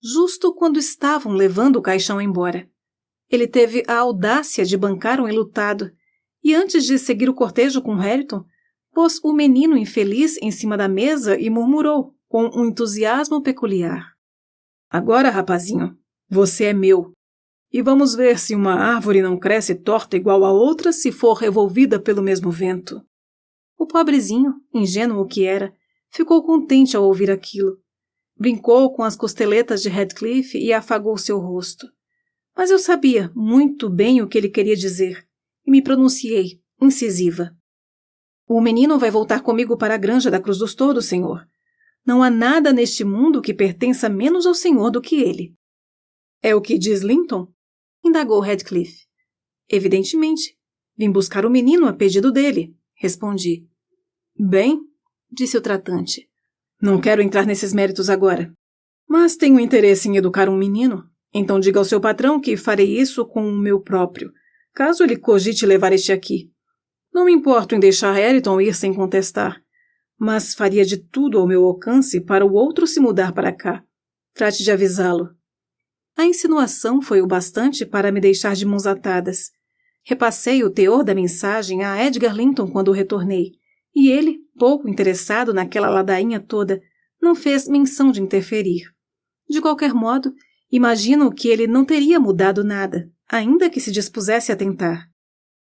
justo quando estavam levando o caixão embora. Ele teve a audácia de bancar um enlutado, e antes de seguir o cortejo com Hareton, pôs o menino infeliz em cima da mesa e murmurou, com um entusiasmo peculiar. Agora, rapazinho, você é meu. E vamos ver se uma árvore não cresce torta igual a outra se for revolvida pelo mesmo vento. O pobrezinho, ingênuo que era, ficou contente ao ouvir aquilo. Brincou com as costeletas de Radcliffe e afagou seu rosto. Mas eu sabia muito bem o que ele queria dizer, e me pronunciei, incisiva. O menino vai voltar comigo para a granja da Cruz dos Tordos, senhor. Não há nada neste mundo que pertença menos ao senhor do que ele. É o que diz Linton? Indagou Radcliffe. Evidentemente. Vim buscar o menino a pedido dele, respondi. Bem, disse o tratante. Não quero entrar nesses méritos agora. Mas tenho interesse em educar um menino. Então diga ao seu patrão que farei isso com o meu próprio, caso ele cogite levar este aqui. Não me importo em deixar Hareton ir sem contestar, mas faria de tudo ao meu alcance para o outro se mudar para cá. Trate de avisá-lo. A insinuação foi o bastante para me deixar de mãos atadas. Repassei o teor da mensagem a Edgar Linton quando retornei, e ele, pouco interessado naquela ladainha toda, não fez menção de interferir. De qualquer modo, imagino que ele não teria mudado nada, ainda que se dispusesse a tentar.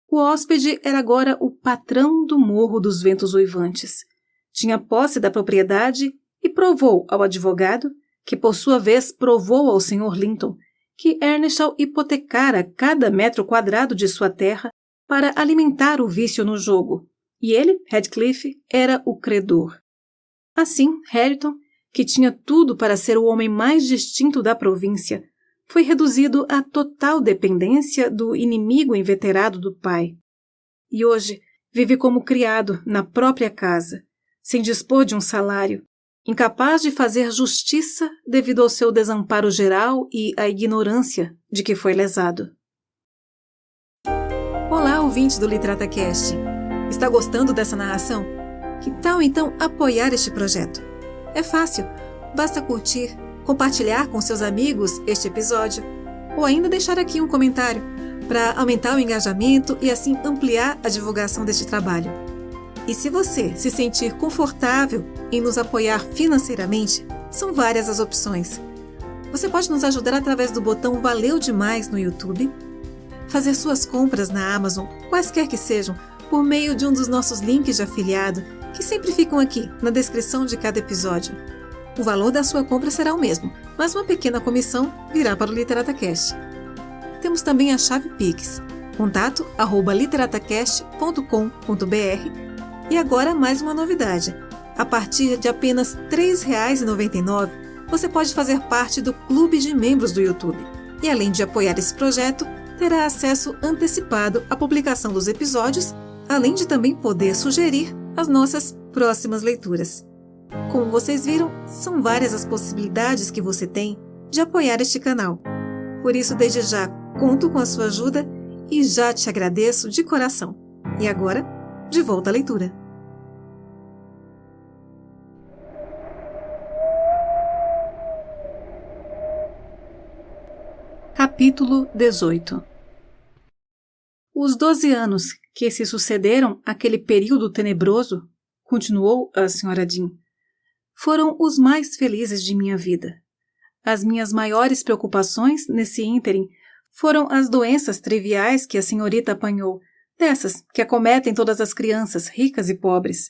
O hóspede era agora o patrão do Morro dos Ventos Uivantes. Tinha posse da propriedade e provou ao advogado, que por sua vez provou ao Sr. Linton, que Earnshaw hipotecara cada metro quadrado de sua terra para alimentar o vício no jogo, e ele, Radcliffe, era o credor. Assim, Hareton, que tinha tudo para ser o homem mais distinto da província, foi reduzido à total dependência do inimigo inveterado do pai. E hoje vive como criado na própria casa, sem dispor de um salário, incapaz de fazer justiça devido ao seu desamparo geral e à ignorância de que foi lesado. Olá, ouvinte do LitrataCast! Está gostando dessa narração? Que tal então apoiar este projeto? É fácil, basta curtir, compartilhar com seus amigos este episódio ou ainda deixar aqui um comentário para aumentar o engajamento e assim ampliar a divulgação deste trabalho. E se você se sentir confortável em nos apoiar financeiramente, são várias as opções. Você pode nos ajudar através do botão Valeu Demais no YouTube, fazer suas compras na Amazon, quaisquer que sejam, por meio de um dos nossos links de afiliado, que sempre ficam aqui na descrição de cada episódio. O valor da sua compra será o mesmo, mas uma pequena comissão virá para o LitrataCast. Temos também a chave Pix, contato@literatacast.com.br. E agora mais uma novidade. A partir de apenas R$ 3,99, você pode fazer parte do Clube de Membros do YouTube. E além de apoiar esse projeto, terá acesso antecipado à publicação dos episódios, além de também poder sugerir as nossas próximas leituras. Como vocês viram, são várias as possibilidades que você tem de apoiar este canal. Por isso, desde já, conto com a sua ajuda e já te agradeço de coração. E agora, de volta à leitura. Capítulo 18. Os 12 anos que se sucederam àquele período tenebroso, continuou a Sra. Dean, foram os mais felizes de minha vida. As minhas maiores preocupações nesse ínterim foram as doenças triviais que a senhorita apanhou, dessas que acometem todas as crianças, ricas e pobres.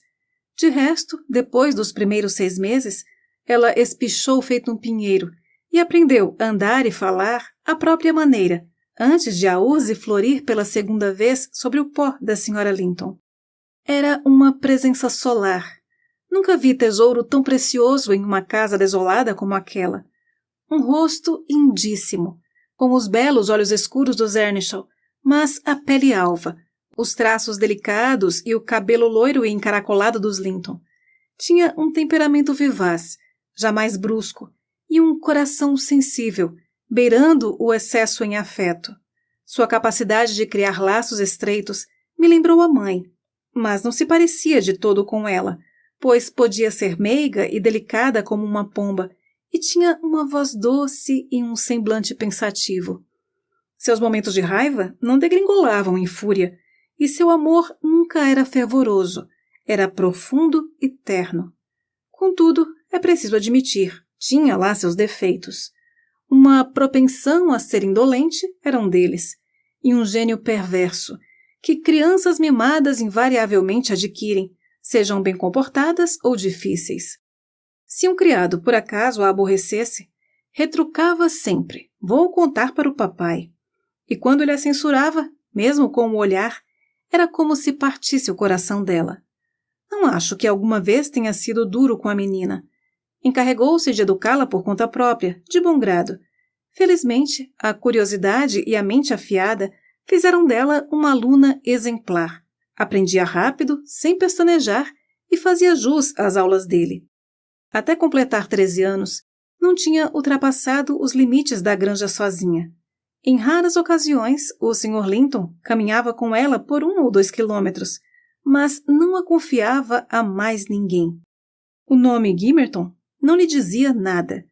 De resto, depois dos primeiros 6 meses, ela espichou feito um pinheiro e aprendeu a andar e falar à própria maneira, antes de a urze florir pela segunda vez sobre o pó da Sra. Linton. Era uma presença solar. Nunca vi tesouro tão precioso em uma casa desolada como aquela. Um rosto lindíssimo, com os belos olhos escuros dos Earnshaw, mas a pele alva, os traços delicados e o cabelo loiro e encaracolado dos Linton. Tinha um temperamento vivaz, jamais brusco, e um coração sensível, beirando o excesso em afeto. Sua capacidade de criar laços estreitos me lembrou a mãe, mas não se parecia de todo com ela, pois podia ser meiga e delicada como uma pomba, e tinha uma voz doce e um semblante pensativo. Seus momentos de raiva não degringolavam em fúria, e seu amor nunca era fervoroso, era profundo e terno. Contudo, é preciso admitir, tinha lá seus defeitos. Uma propensão a ser indolente era um deles, e um gênio perverso, que crianças mimadas invariavelmente adquirem, sejam bem comportadas ou difíceis. Se um criado por acaso a aborrecesse, retrucava sempre, vou contar para o papai. E quando ele a censurava, mesmo com o olhar, era como se partisse o coração dela. Não acho que alguma vez tenha sido duro com a menina. Encarregou-se de educá-la por conta própria, de bom grado. Felizmente, a curiosidade e a mente afiada fizeram dela uma aluna exemplar. Aprendia rápido, sem pestanejar, e fazia jus às aulas dele. Até completar 13 anos, não tinha ultrapassado os limites da granja sozinha. Em raras ocasiões, o Sr. Linton caminhava com ela por 1 ou 2 quilômetros, mas não a confiava a mais ninguém. O nome Gimmerton não lhe dizia nada.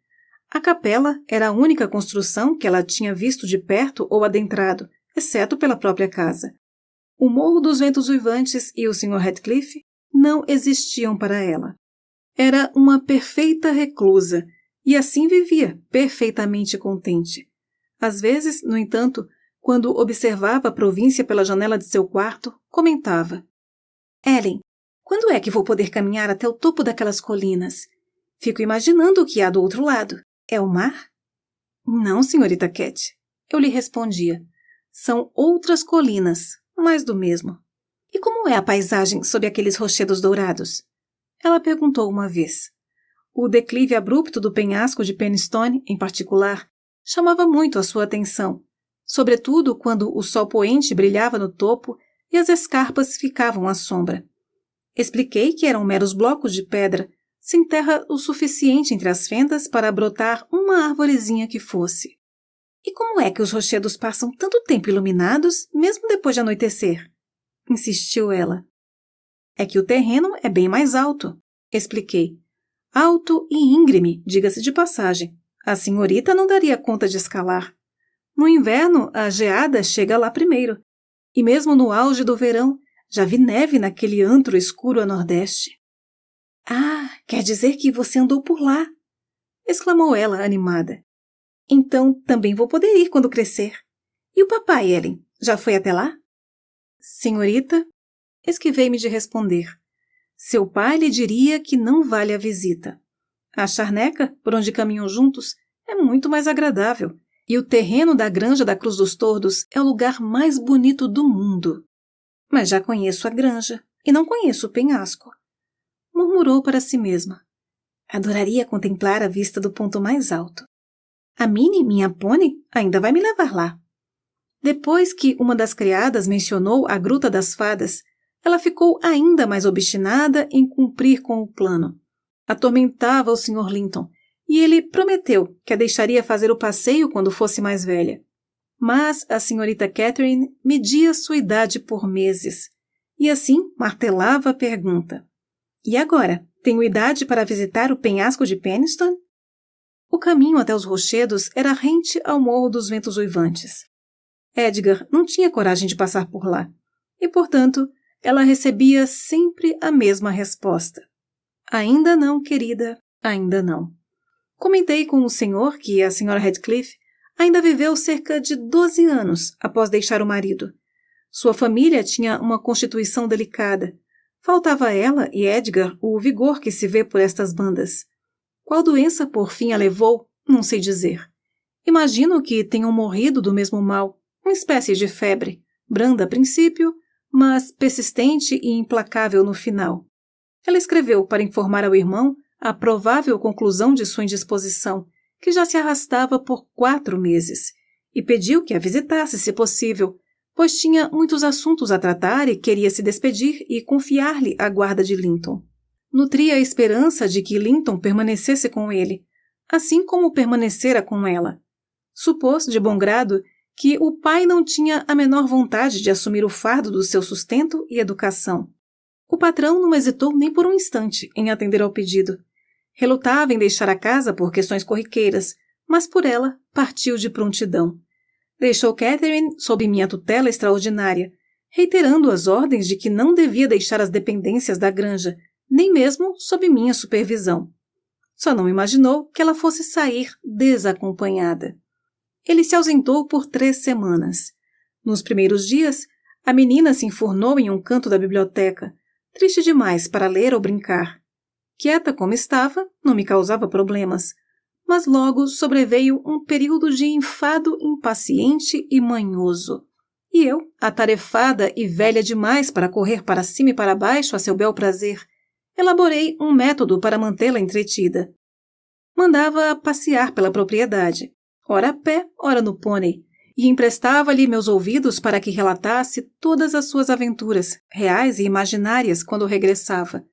A capela era a única construção que ela tinha visto de perto ou adentrado, exceto pela própria casa. O Morro dos Ventos Uivantes e o Sr. Radcliffe não existiam para ela. Era uma perfeita reclusa, e assim vivia, perfeitamente contente. Às vezes, no entanto, quando observava a província pela janela de seu quarto, comentava: Ellen, quando é que vou poder caminhar até o topo daquelas colinas? Fico imaginando o que há do outro lado. É o mar? Não, senhorita Cat. Eu lhe respondia. São outras colinas, mais do mesmo. E como é a paisagem sob aqueles rochedos dourados? Ela perguntou uma vez. O declive abrupto do penhasco de Penistone, em particular, chamava muito a sua atenção, sobretudo quando o sol poente brilhava no topo e as escarpas ficavam à sombra. Expliquei que eram meros blocos de pedra, sem terra o suficiente entre as fendas para brotar uma arvorezinha que fosse. E como é que os rochedos passam tanto tempo iluminados, mesmo depois de anoitecer? Insistiu ela. É que o terreno é bem mais alto, expliquei. Alto e íngreme, diga-se de passagem. A senhorita não daria conta de escalar. No inverno, a geada chega lá primeiro. E mesmo no auge do verão, já vi neve naquele antro escuro a nordeste. Ah, quer dizer que você andou por lá! Exclamou ela, animada. Então também vou poder ir quando crescer. E o papai, Ellen, já foi até lá? Senhorita, esquivei-me de responder. Seu pai lhe diria que não vale a visita. A charneca, por onde caminham juntos, é muito mais agradável, e o terreno da granja da Cruz dos Tordos é o lugar mais bonito do mundo. Mas já conheço a granja, e não conheço o penhasco. Murmurou para si mesma. Adoraria contemplar a vista do ponto mais alto. A Minnie, minha pônei, ainda vai me levar lá. Depois que uma das criadas mencionou a Gruta das Fadas, ela ficou ainda mais obstinada em cumprir com o plano. Atormentava o Sr. Linton, e ele prometeu que a deixaria fazer o passeio quando fosse mais velha. Mas a senhorita Catherine media sua idade por meses, e assim martelava a pergunta. E agora, tenho idade para visitar o penhasco de Penistone? O caminho até os rochedos era rente ao Morro dos Ventos Uivantes. Edgar não tinha coragem de passar por lá, e, portanto, ela recebia sempre a mesma resposta. Ainda não, querida, ainda não. Comentei com o senhor que a senhora Radcliffe ainda viveu cerca de 12 anos após deixar o marido. Sua família tinha uma constituição delicada. Faltava a ela e Edgar o vigor que se vê por estas bandas. Qual doença por fim a levou, não sei dizer. Imagino que tenham morrido do mesmo mal, uma espécie de febre, branda a princípio, mas persistente e implacável no final. Ela escreveu para informar ao irmão a provável conclusão de sua indisposição, que já se arrastava por 4 meses, e pediu que a visitasse, se possível, pois tinha muitos assuntos a tratar e queria se despedir e confiar-lhe a guarda de Linton. Nutria a esperança de que Linton permanecesse com ele, assim como permanecera com ela. Supôs, de bom grado, que o pai não tinha a menor vontade de assumir o fardo do seu sustento e educação. O patrão não hesitou nem por um instante em atender ao pedido. Relutava em deixar a casa por questões corriqueiras, mas por ela partiu de prontidão. Deixou Catherine sob minha tutela extraordinária, reiterando as ordens de que não devia deixar as dependências da granja, nem mesmo sob minha supervisão. Só não imaginou que ela fosse sair desacompanhada. Ele se ausentou por 3 semanas. Nos primeiros dias, a menina se enfurnou em um canto da biblioteca, triste demais para ler ou brincar. Quieta como estava, não me causava problemas, mas logo sobreveio um período de enfado impaciente e manhoso. E eu, atarefada e velha demais para correr para cima e para baixo a seu bel prazer, elaborei um método para mantê-la entretida. Mandava-a passear pela propriedade, ora a pé, ora no pônei, e emprestava-lhe meus ouvidos para que relatasse todas as suas aventuras, reais e imaginárias, quando regressava.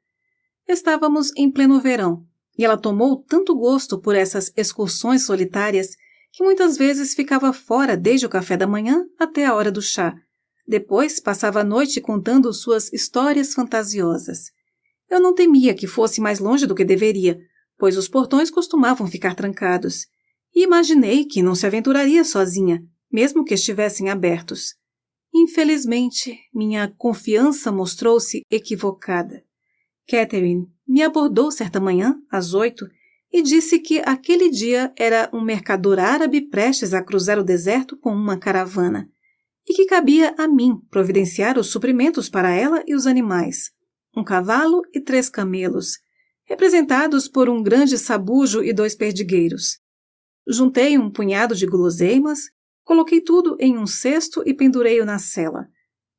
Estávamos em pleno verão, e ela tomou tanto gosto por essas excursões solitárias que muitas vezes ficava fora desde o café da manhã até a hora do chá. Depois passava a noite contando suas histórias fantasiosas. Eu não temia que fosse mais longe do que deveria, pois os portões costumavam ficar trancados, e imaginei que não se aventuraria sozinha, mesmo que estivessem abertos. Infelizmente, minha confiança mostrou-se equivocada. Catherine me abordou certa manhã, às 8, e disse que aquele dia era um mercador árabe prestes a cruzar o deserto com uma caravana, e que cabia a mim providenciar os suprimentos para ela e os animais, 1 cavalo e 3 camelos, representados por um grande sabujo e 2 perdigueiros. Juntei um punhado de guloseimas, coloquei tudo em um cesto e pendurei-o na sela.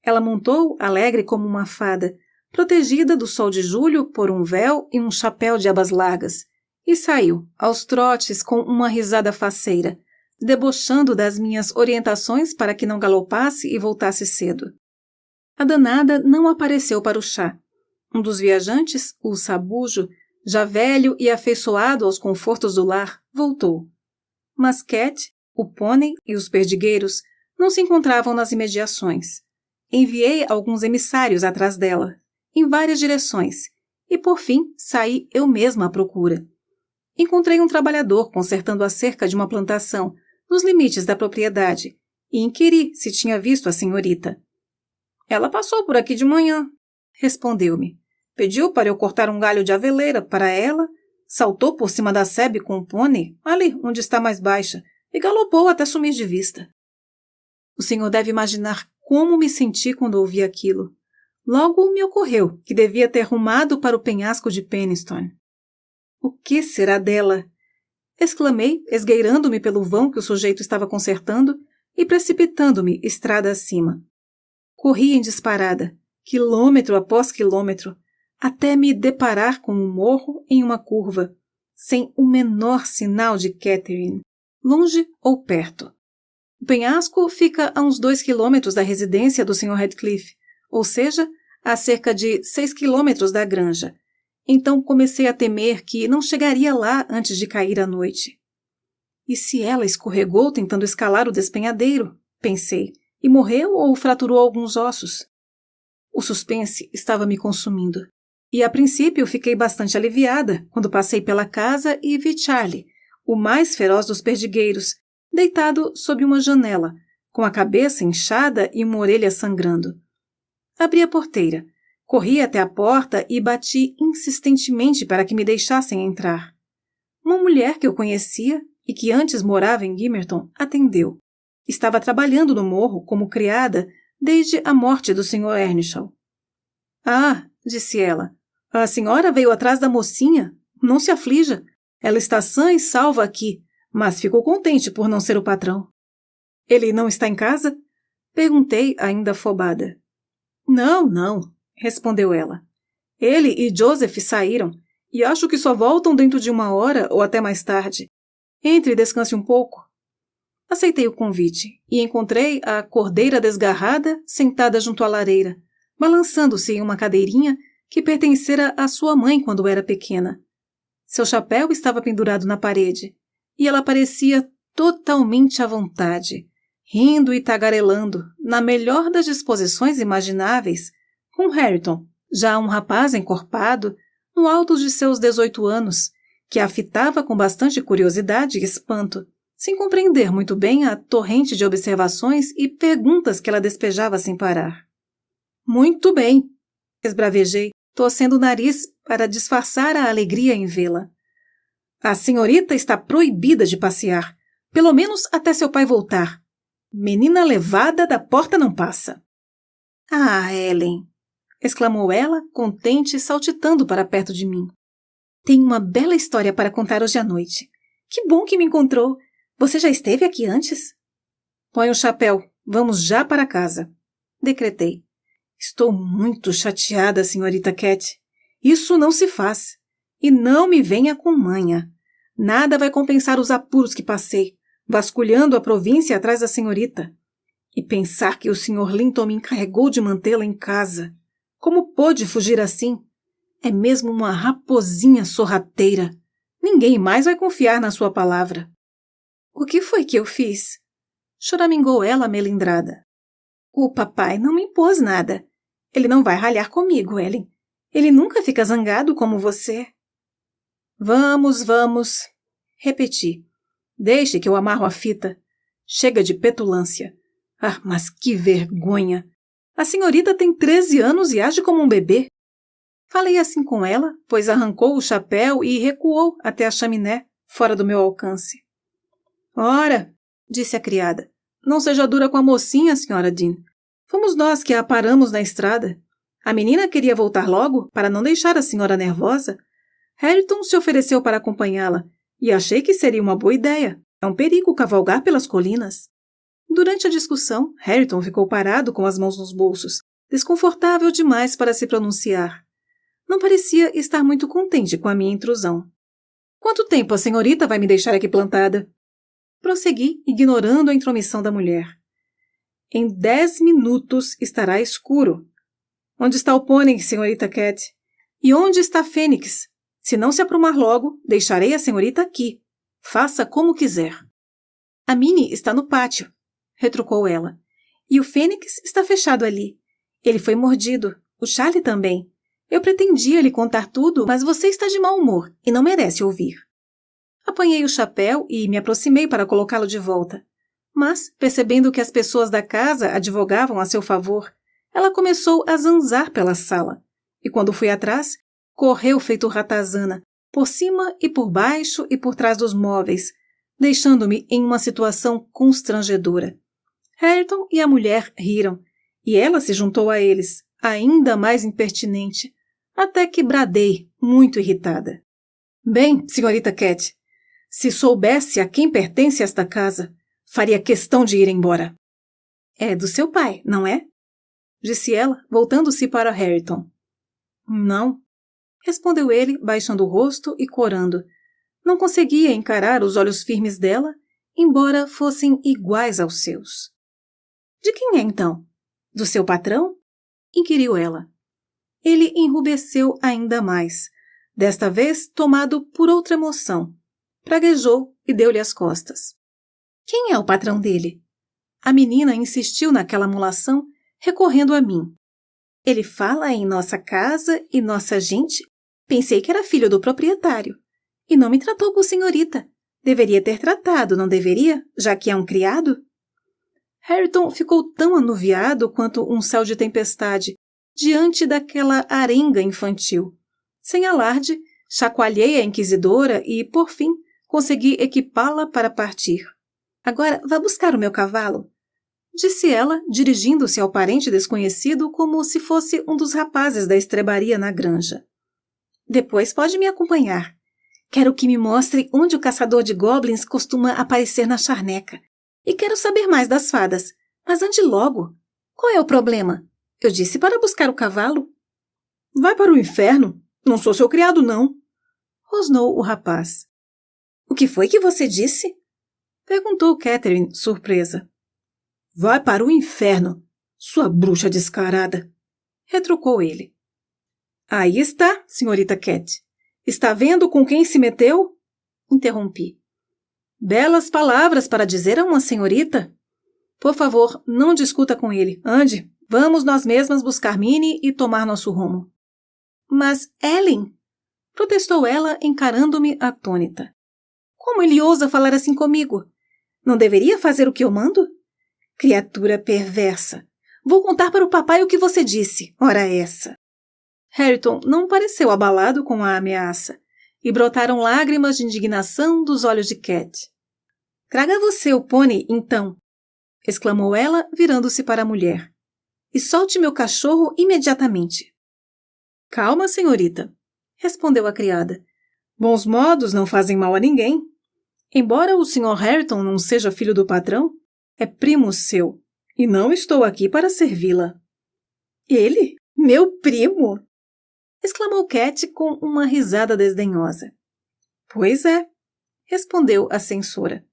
Ela montou, alegre como uma fada, protegida do sol de julho por um véu e um chapéu de abas largas, E saiu, aos trotes, com uma risada faceira, debochando das minhas orientações para que não galopasse e voltasse cedo. A danada não apareceu para o chá. Um dos viajantes, o sabujo, já velho e afeiçoado aos confortos do lar, voltou. Mas Cat, o pônei e os perdigueiros não se encontravam nas imediações. Enviei alguns emissários atrás dela, em várias direções, e por fim saí eu mesma à procura. Encontrei um trabalhador consertando a cerca de uma plantação, nos limites da propriedade, e inquiri se tinha visto a senhorita. Ela passou por aqui de manhã, respondeu-me. Pediu para eu cortar um galho de aveleira para ela, saltou por cima da sebe com o pônei, ali onde está mais baixa, e galopou até sumir de vista. O senhor deve imaginar como me senti quando ouvi aquilo. Logo me ocorreu que devia ter rumado para o penhasco de Penistone. O que será dela? Exclamei, esgueirando-me pelo vão que o sujeito estava consertando e precipitando-me estrada acima. Corri em disparada, quilômetro após quilômetro, até me deparar com um morro em uma curva, sem o menor sinal de Catherine, longe ou perto. O penhasco fica a uns 2 quilômetros da residência do Sr. Heathcliff, ou seja, a cerca de 6 quilômetros da granja. Então comecei a temer que não chegaria lá antes de cair a noite. E se ela escorregou tentando escalar o despenhadeiro, pensei, e morreu ou fraturou alguns ossos? O suspense estava me consumindo. E a princípio fiquei bastante aliviada quando passei pela casa e vi Charlie, o mais feroz dos perdigueiros, deitado sob uma janela, com a cabeça inchada e uma orelha sangrando. Abri a porteira, corri até a porta e bati insistentemente para que me deixassem entrar. Uma mulher que eu conhecia e que antes morava em Gimmerton atendeu. Estava trabalhando no morro como criada desde a morte do Sr. Earnshaw. — Ah, disse ela, a senhora veio atrás da mocinha? Não se aflija. Ela está sã e salva aqui, mas ficou contente por não ser o patrão. — Ele não está em casa? Perguntei, ainda afobada. — Não, respondeu ela. Ele e Joseph saíram, e acho que só voltam dentro de 1 hora ou até mais tarde. Entre e descanse um pouco. Aceitei o convite e encontrei a cordeira desgarrada sentada junto à lareira, balançando-se em uma cadeirinha que pertencera à sua mãe quando era pequena. Seu chapéu estava pendurado na parede, e ela parecia totalmente à vontade, rindo e tagarelando, na melhor das disposições imagináveis, com Hareton, já um rapaz encorpado, no alto de seus 18 anos, que a fitava com bastante curiosidade e espanto, sem compreender muito bem a torrente de observações e perguntas que ela despejava sem parar. — Muito bem, esbravejei, torcendo o nariz para disfarçar a alegria em vê-la. A senhorita está proibida de passear, pelo menos até seu pai voltar. Menina levada da porta não passa. — Ah, Ellen! Exclamou ela, contente e saltitando para perto de mim. Tenho uma bela história para contar hoje à noite. Que bom que me encontrou! Você já esteve aqui antes? Põe o chapéu, vamos já para casa. Decretei. Estou muito chateada, senhorita Cat. Isso não se faz. E não me venha com manha. Nada vai compensar os apuros que passei, vasculhando a província atrás da senhorita. E pensar que o Sr. Linton me encarregou de mantê-la em casa. Como pôde fugir assim? É mesmo uma raposinha sorrateira. Ninguém mais vai confiar na sua palavra. O que foi que eu fiz? Choramingou ela melindrada. O papai não me impôs nada. Ele não vai ralhar comigo, Ellen. Ele nunca fica zangado como você. Vamos, repeti. Deixe que eu amarro a fita. Chega de petulância. Ah, mas que vergonha! A senhorita tem 13 anos e age como um bebê. Falei assim com ela, pois arrancou o chapéu e recuou até a chaminé, fora do meu alcance. Ora, disse a criada, não seja dura com a mocinha, senhora Dean. Fomos nós que a paramos na estrada. A menina queria voltar logo, para não deixar a senhora nervosa. Hareton se ofereceu para acompanhá-la, e achei que seria uma boa ideia. É um perigo cavalgar pelas colinas. Durante a discussão, Hareton ficou parado com as mãos nos bolsos, desconfortável demais para se pronunciar. Não parecia estar muito contente com a minha intrusão. Quanto tempo a senhorita vai me deixar aqui plantada? Prossegui, ignorando a intromissão da mulher. Em 10 minutos estará escuro. Onde está o pônei, senhorita Cat? E onde está Fênix? Se não se aprumar logo, deixarei a senhorita aqui. Faça como quiser. A Minnie está no pátio, retrucou ela. E o Fênix está fechado ali. Ele foi mordido. O Charlie também. Eu pretendia lhe contar tudo, mas você está de mau humor e não merece ouvir. Apanhei o chapéu e me aproximei para colocá-lo de volta. Mas, percebendo que as pessoas da casa advogavam a seu favor, ela começou a zanzar pela sala. E quando fui atrás, correu feito ratazana, por cima e por baixo e por trás dos móveis, deixando-me em uma situação constrangedora. Hareton e a mulher riram, e ela se juntou a eles, ainda mais impertinente, até que bradei, muito irritada. Bem, senhorita Cat, se soubesse a quem pertence esta casa, faria questão de ir embora. É do seu pai, não é? Disse ela, voltando-se para Hareton. Não, respondeu ele, baixando o rosto e corando. Não conseguia encarar os olhos firmes dela, embora fossem iguais aos seus. De quem é, então? Do seu patrão? Inquiriu ela. Ele enrubesceu ainda mais, desta vez tomado por outra emoção. Praguejou e deu-lhe as costas. Quem é o patrão dele? A menina insistiu naquela mulação, recorrendo a mim. Ele fala em nossa casa e nossa gente. Pensei que era filho do proprietário. E não me tratou por senhorita. Deveria ter tratado, não deveria, já que é um criado? Hareton ficou tão anuviado quanto um céu de tempestade, diante daquela arenga infantil. Sem alarde, chacoalhei a inquisidora e, por fim, consegui equipá-la para partir. Agora vá buscar o meu cavalo, disse ela, dirigindo-se ao parente desconhecido como se fosse um dos rapazes da estrebaria na granja. Depois pode me acompanhar. Quero que me mostre onde o caçador de goblins costuma aparecer na charneca. E quero saber mais das fadas. Mas ande logo. Qual é o problema? Eu disse para buscar o cavalo. Vai para o inferno. Não sou seu criado, não. Rosnou o rapaz. O que foi que você disse? Perguntou Catherine, surpresa. Vai para o inferno, sua bruxa descarada. Retrucou ele. Aí está, senhorita Cat. Está vendo com quem se meteu? Interrompi. Belas palavras para dizer a uma senhorita. Por favor, não discuta com ele. Ande, vamos nós mesmas buscar Minnie e tomar nosso rumo. Mas, Ellen, protestou ela, encarando-me atônita. Como ele ousa falar assim comigo? Não deveria fazer o que eu mando? Criatura perversa. Vou contar para o papai o que você disse, ora essa. Hareton não pareceu abalado com a ameaça, e brotaram lágrimas de indignação dos olhos de Cat. Traga você o pônei, então, exclamou ela, virando-se para a mulher. E solte meu cachorro imediatamente. Calma, senhorita, respondeu a criada. Bons modos não fazem mal a ninguém. Embora o Sr. Hareton não seja filho do patrão, é primo seu, e não estou aqui para servi-la. Ele? Meu primo? Exclamou Cat com uma risada desdenhosa. Pois é, respondeu a censora.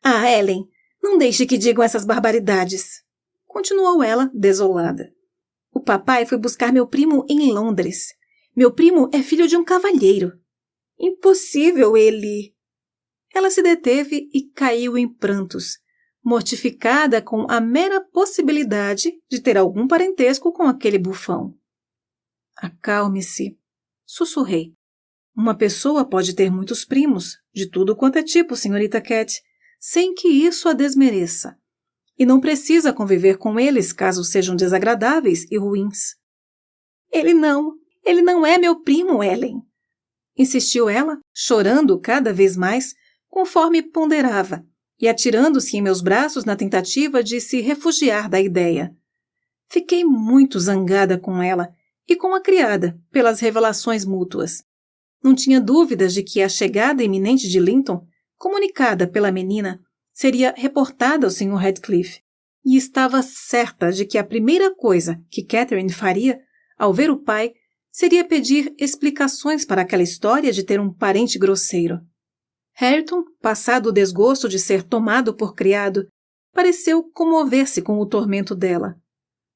Ah, Ellen, não deixe que digam essas barbaridades, continuou ela, desolada. O papai foi buscar meu primo em Londres. Meu primo é filho de um cavalheiro. Impossível ele... Ela se deteve e caiu em prantos, mortificada com a mera possibilidade de ter algum parentesco com aquele bufão. Acalme-se, sussurrei. Uma pessoa pode ter muitos primos, de tudo quanto é tipo, senhorita Cat, sem que isso a desmereça. E não precisa conviver com eles caso sejam desagradáveis e ruins. Ele não é meu primo, Ellen, insistiu ela, chorando cada vez mais, conforme ponderava, e atirando-se em meus braços na tentativa de se refugiar da ideia. Fiquei muito zangada com ela e com a criada pelas revelações mútuas. Não tinha dúvidas de que a chegada iminente de Linton, comunicada pela menina, seria reportada ao Sr. Radcliffe, e estava certa de que a primeira coisa que Catherine faria, ao ver o pai, seria pedir explicações para aquela história de ter um parente grosseiro. Hareton, passado o desgosto de ser tomado por criado, pareceu comover-se com o tormento dela.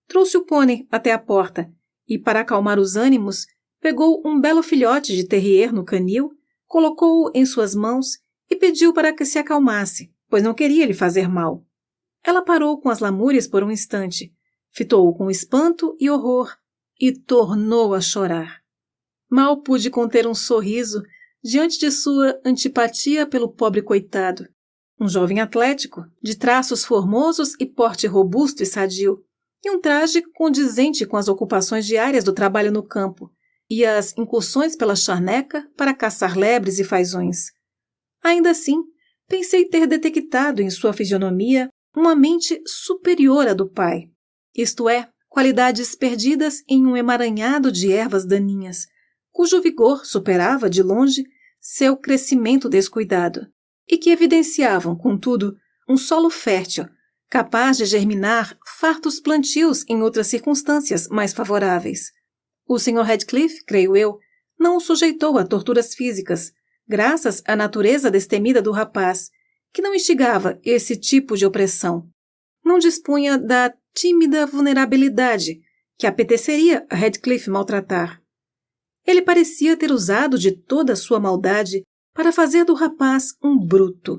Trouxe o pônei até a porta e, para acalmar os ânimos, pegou um belo filhote de terrier no canil, colocou-o em suas mãos e pediu para que se acalmasse, pois não queria lhe fazer mal. Ela parou com as lamúrias por um instante, fitou-o com espanto e horror e tornou a chorar. Mal pude conter um sorriso diante de sua antipatia pelo pobre coitado. Um jovem atlético, de traços formosos e porte robusto e sadio, e um traje condizente com as ocupações diárias do trabalho no campo e as incursões pela charneca para caçar lebres e fazões. Ainda assim, pensei ter detectado em sua fisionomia uma mente superior à do pai, isto é, qualidades perdidas em um emaranhado de ervas daninhas, cujo vigor superava, de longe, seu crescimento descuidado, e que evidenciavam, contudo, um solo fértil, capaz de germinar fartos plantios em outras circunstâncias mais favoráveis. O Sr. Radcliffe, creio eu, não o sujeitou a torturas físicas, graças à natureza destemida do rapaz, que não instigava esse tipo de opressão. Não dispunha da tímida vulnerabilidade que apeteceria a Radcliffe maltratar. Ele parecia ter usado de toda a sua maldade para fazer do rapaz um bruto.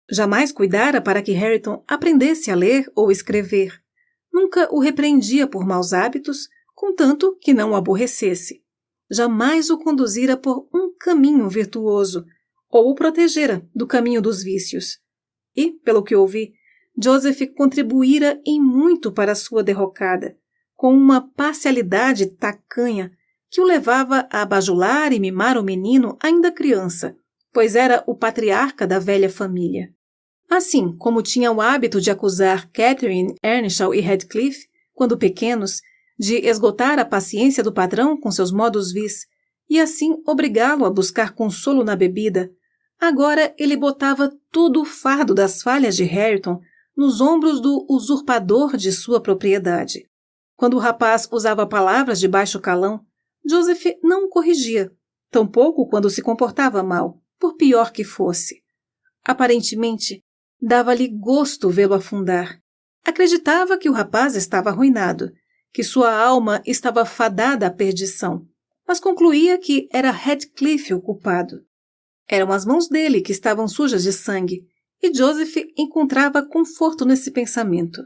Jamais cuidara para que Hareton aprendesse a ler ou escrever. Nunca o repreendia por maus hábitos, contanto que não o aborrecesse. Jamais o conduzira por um caminho virtuoso, ou o protegera do caminho dos vícios. E, pelo que ouvi, Joseph contribuíra em muito para a sua derrocada, com uma parcialidade tacanha que o levava a bajular e mimar o menino ainda criança, pois era o patriarca da velha família. Assim como tinha o hábito de acusar Catherine, Earnshaw e Radcliffe, quando pequenos, de esgotar a paciência do patrão com seus modos vis, e assim obrigá-lo a buscar consolo na bebida, agora ele botava todo o fardo das falhas de Hareton nos ombros do usurpador de sua propriedade. Quando o rapaz usava palavras de baixo calão, Joseph não o corrigia, tampouco quando se comportava mal, por pior que fosse. Aparentemente, dava-lhe gosto vê-lo afundar. Acreditava que o rapaz estava arruinado, que sua alma estava fadada à perdição, mas concluía que era Radcliffe o culpado. Eram as mãos dele que estavam sujas de sangue, e Joseph encontrava conforto nesse pensamento.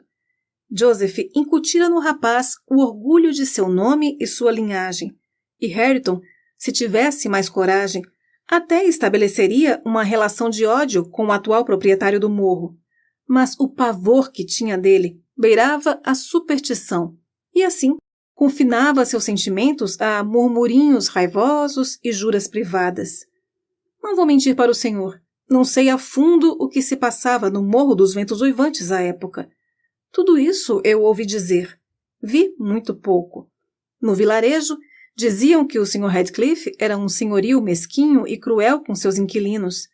Joseph incutira no rapaz o orgulho de seu nome e sua linhagem, e Hareton, se tivesse mais coragem, até estabeleceria uma relação de ódio com o atual proprietário do morro. Mas o pavor que tinha dele beirava a superstição, e assim confinava seus sentimentos a murmurinhos raivosos e juras privadas. Não vou mentir para o senhor, não sei a fundo o que se passava no Morro dos Ventos Uivantes à época. Tudo isso eu ouvi dizer. Vi muito pouco. No vilarejo, diziam que o Sr. Radcliffe era um senhorio mesquinho e cruel com seus inquilinos,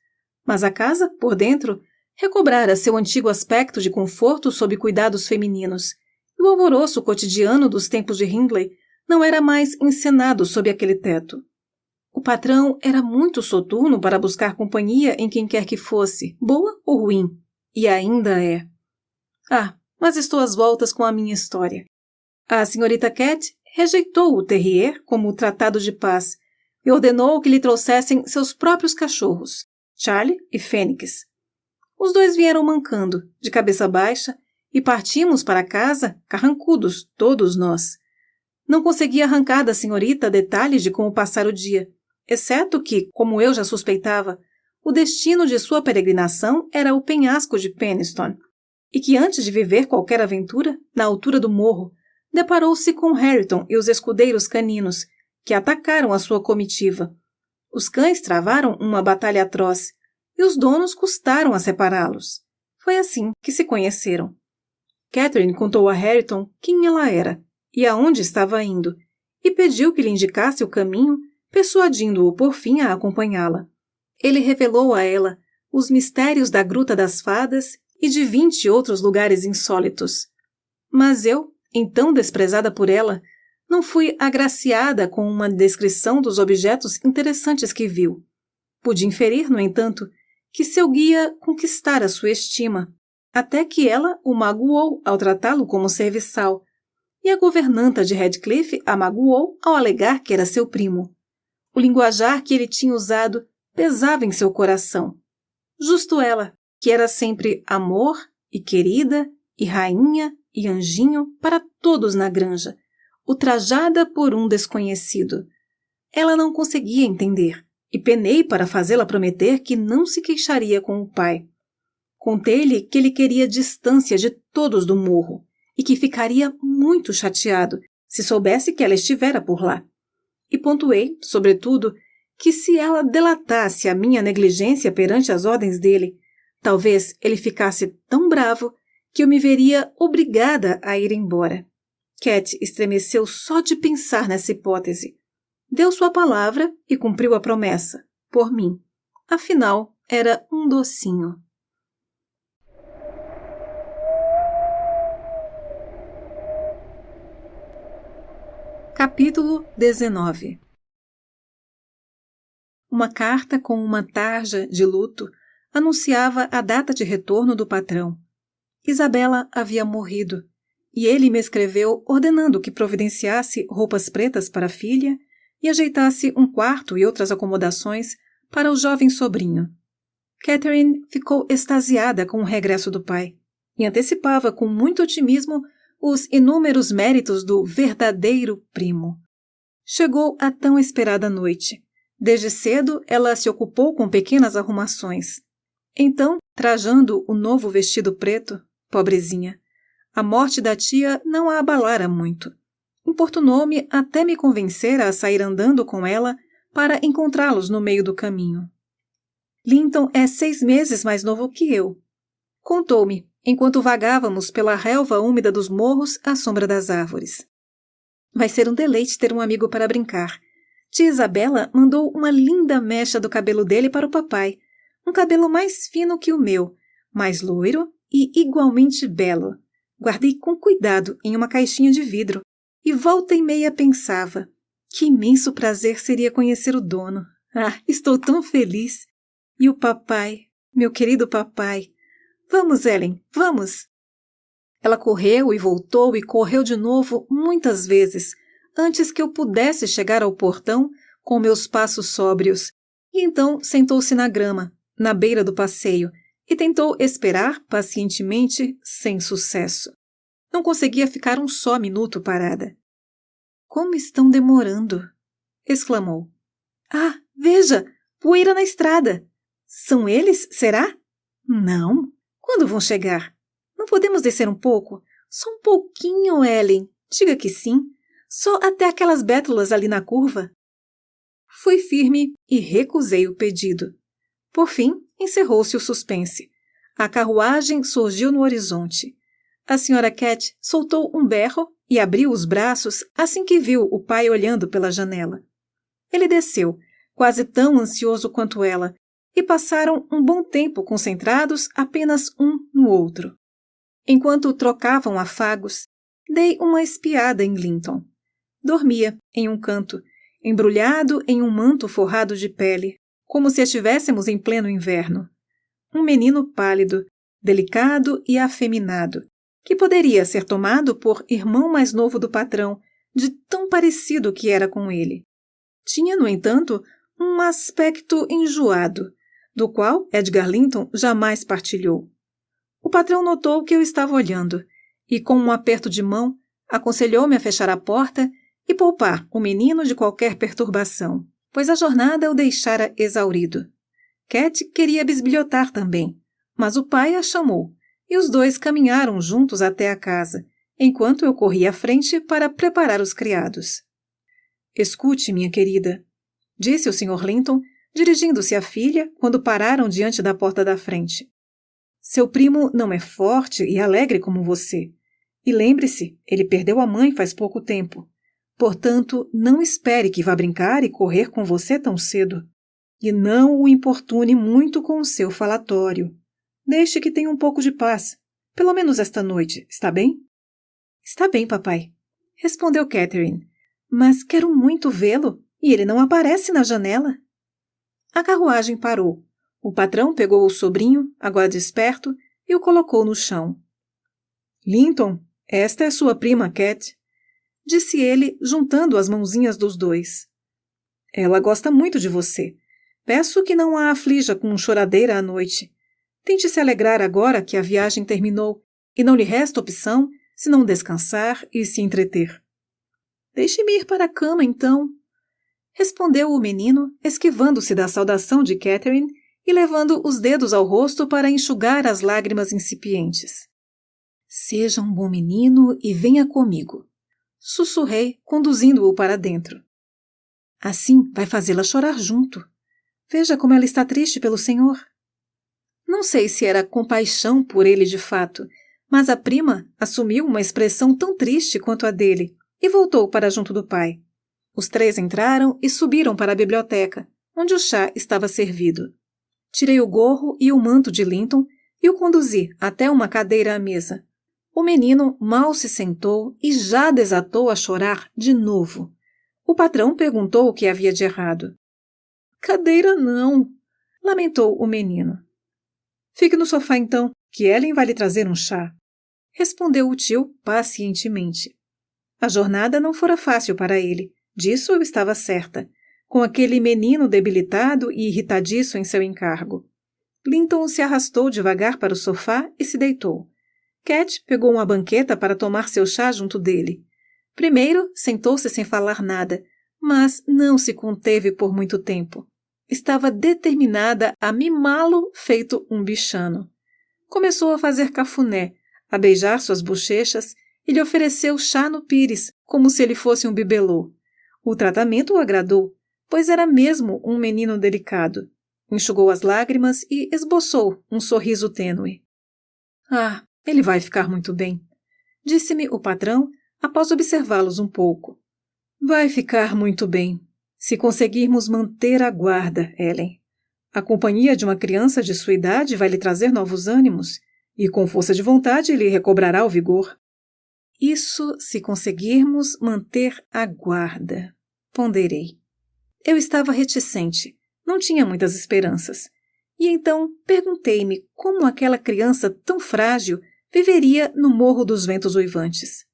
mas a casa, por dentro, recobrara seu antigo aspecto de conforto sob cuidados femininos, e o alvoroço cotidiano dos tempos de Hindley não era mais encenado sob aquele teto. O patrão era muito soturno para buscar companhia em quem quer que fosse, boa ou ruim, e ainda é. Mas estou às voltas com a minha história. A senhorita Cat rejeitou o terrier como tratado de paz e ordenou que lhe trouxessem seus próprios cachorros, Charlie e Fênix. Os dois vieram mancando, de cabeça baixa, e partimos para casa carrancudos, todos nós. Não consegui arrancar da senhorita detalhes de como passar o dia, exceto que, como eu já suspeitava, o destino de sua peregrinação era o penhasco de Penistone, e que antes de viver qualquer aventura, na altura do morro, deparou-se com Hareton e os escudeiros caninos, que atacaram a sua comitiva. Os cães travaram uma batalha atroz, e os donos custaram a separá-los. Foi assim que se conheceram. Catherine contou a Hareton quem ela era e aonde estava indo, e pediu que lhe indicasse o caminho, persuadindo-o por fim a acompanhá-la. Ele revelou a ela os mistérios da Gruta das Fadas e de 20 outros lugares insólitos. Mas eu, então desprezada por ela, Não fui agraciada com uma descrição dos objetos interessantes que viu. Pude inferir, no entanto, que seu guia conquistara sua estima, até que ela o magoou ao tratá-lo como serviçal, e a governanta de Redcliffe a magoou ao alegar que era seu primo. O linguajar que ele tinha usado pesava em seu coração. Justo ela, que era sempre amor e querida e rainha e anjinho para todos na granja, ultrajada por um desconhecido. Ela não conseguia entender, e penei para fazê-la prometer que não se queixaria com o pai. Contei-lhe que ele queria distância de todos do morro, e que ficaria muito chateado se soubesse que ela estivera por lá. E pontuei, sobretudo, que se ela delatasse a minha negligência perante as ordens dele, talvez ele ficasse tão bravo que eu me veria obrigada a ir embora. Cat estremeceu só de pensar nessa hipótese. Deu sua palavra e cumpriu a promessa, por mim. Afinal, era um docinho. Capítulo 19. Uma carta com uma tarja de luto anunciava a data de retorno do patrão. Isabela havia morrido, e ele me escreveu ordenando que providenciasse roupas pretas para a filha e ajeitasse um quarto e outras acomodações para o jovem sobrinho. Catherine ficou extasiada com o regresso do pai e antecipava com muito otimismo os inúmeros méritos do verdadeiro primo. Chegou a tão esperada noite. Desde cedo ela se ocupou com pequenas arrumações. Então, trajando o novo vestido preto, pobrezinha, a morte da tia não a abalara muito. Importunou-me até me convencer a sair andando com ela para encontrá-los no meio do caminho. Linton é 6 meses mais novo que eu. Contou-me, enquanto vagávamos pela relva úmida dos morros à sombra das árvores. Vai ser um deleite ter um amigo para brincar. Tia Isabela mandou uma linda mecha do cabelo dele para o papai, um cabelo mais fino que o meu, mais loiro e igualmente belo. Guardei com cuidado em uma caixinha de vidro e volta e meia pensava, que imenso prazer seria conhecer o dono. Ah, estou tão feliz! E o papai, meu querido papai. Vamos, Ellen, vamos! Ela correu e voltou e correu de novo muitas vezes, antes que eu pudesse chegar ao portão com meus passos sóbrios, e então sentou-se na grama, na beira do passeio, e tentou esperar pacientemente, sem sucesso. Não conseguia ficar um só minuto parada. Como estão demorando! Exclamou. Ah, veja! Poeira na estrada! São eles, será? Não! Quando vão chegar? Não podemos descer um pouco? Só um pouquinho, Ellen. Diga que sim. Só até aquelas bétulas ali na curva. Fui firme e recusei o pedido. Por fim, encerrou-se o suspense. A carruagem surgiu no horizonte. A Sra. Cat soltou um berro e abriu os braços assim que viu o pai olhando pela janela. Ele desceu, quase tão ansioso quanto ela, e passaram um bom tempo concentrados apenas um no outro. Enquanto trocavam afagos, dei uma espiada em Linton. Dormia, em um canto, embrulhado em um manto forrado de pele, como se estivéssemos em pleno inverno. Um menino pálido, delicado e afeminado, que poderia ser tomado por irmão mais novo do patrão, de tão parecido que era com ele. Tinha, no entanto, um aspecto enjoado, do qual Edgar Linton jamais partilhou. O patrão notou que eu estava olhando e, com um aperto de mão, aconselhou-me a fechar a porta e poupar o menino de qualquer perturbação, pois a jornada o deixara exaurido. Cat queria bisbilhotar também, mas o pai a chamou e os dois caminharam juntos até a casa, enquanto eu corria à frente para preparar os criados. Escute, minha querida, disse o Sr. Linton, dirigindo-se à filha quando pararam diante da porta da frente. Seu primo não é forte e alegre como você. E lembre-se, ele perdeu a mãe faz pouco tempo. Portanto, não espere que vá brincar e correr com você tão cedo. E não o importune muito com o seu falatório. Deixe que tenha um pouco de paz. Pelo menos esta noite, está bem? Está bem, papai, respondeu Catherine, Mas quero muito vê-lo, e ele não aparece na janela. A carruagem parou. O patrão pegou o sobrinho, agora desperto, e o colocou no chão. Linton, esta é sua prima Cat, disse ele, juntando as mãozinhas dos dois. Ela gosta muito de você. Peço que não a aflija com choradeira à noite. Tente se alegrar agora que a viagem terminou e não lhe resta opção senão descansar e se entreter. Deixe-me ir para a cama, então, respondeu o menino, esquivando-se da saudação de Catherine e levando os dedos ao rosto para enxugar as lágrimas incipientes. Seja um bom menino e venha comigo, sussurrei, conduzindo-o para dentro. Assim vai fazê-la chorar junto. Veja como ela está triste pelo senhor. Não sei se era compaixão por ele de fato, mas a prima assumiu uma expressão tão triste quanto a dele e voltou para junto do pai. Os três entraram e subiram para a biblioteca, onde o chá estava servido. Tirei o gorro e o manto de Linton e o conduzi até uma cadeira à mesa. O menino mal se sentou e já desatou a chorar de novo. O patrão perguntou o que havia de errado. Cadeira não, lamentou o menino. Fique no sofá então, que Ellen vai lhe trazer um chá, respondeu o tio pacientemente. A jornada não fora fácil para ele, disso eu estava certa, com aquele menino debilitado e irritadiço em seu encargo. Linton se arrastou devagar para o sofá e se deitou. Cat pegou uma banqueta para tomar seu chá junto dele. Primeiro, sentou-se sem falar nada, mas não se conteve por muito tempo. Estava determinada a mimá-lo feito um bichano. Começou a fazer cafuné, a beijar suas bochechas e lhe ofereceu chá no pires, como se ele fosse um bibelô. O tratamento o agradou, pois era mesmo um menino delicado. Enxugou as lágrimas e esboçou um sorriso tênue. Ah, ele vai ficar muito bem, disse-me o patrão após observá-los um pouco. Vai ficar muito bem, se conseguirmos manter a guarda, Ellen. A companhia de uma criança de sua idade vai lhe trazer novos ânimos, e com força de vontade lhe recobrará o vigor. Isso se conseguirmos manter a guarda, ponderei. Eu estava reticente, não tinha muitas esperanças. E então perguntei-me como aquela criança tão frágil viveria no Morro dos Ventos Uivantes.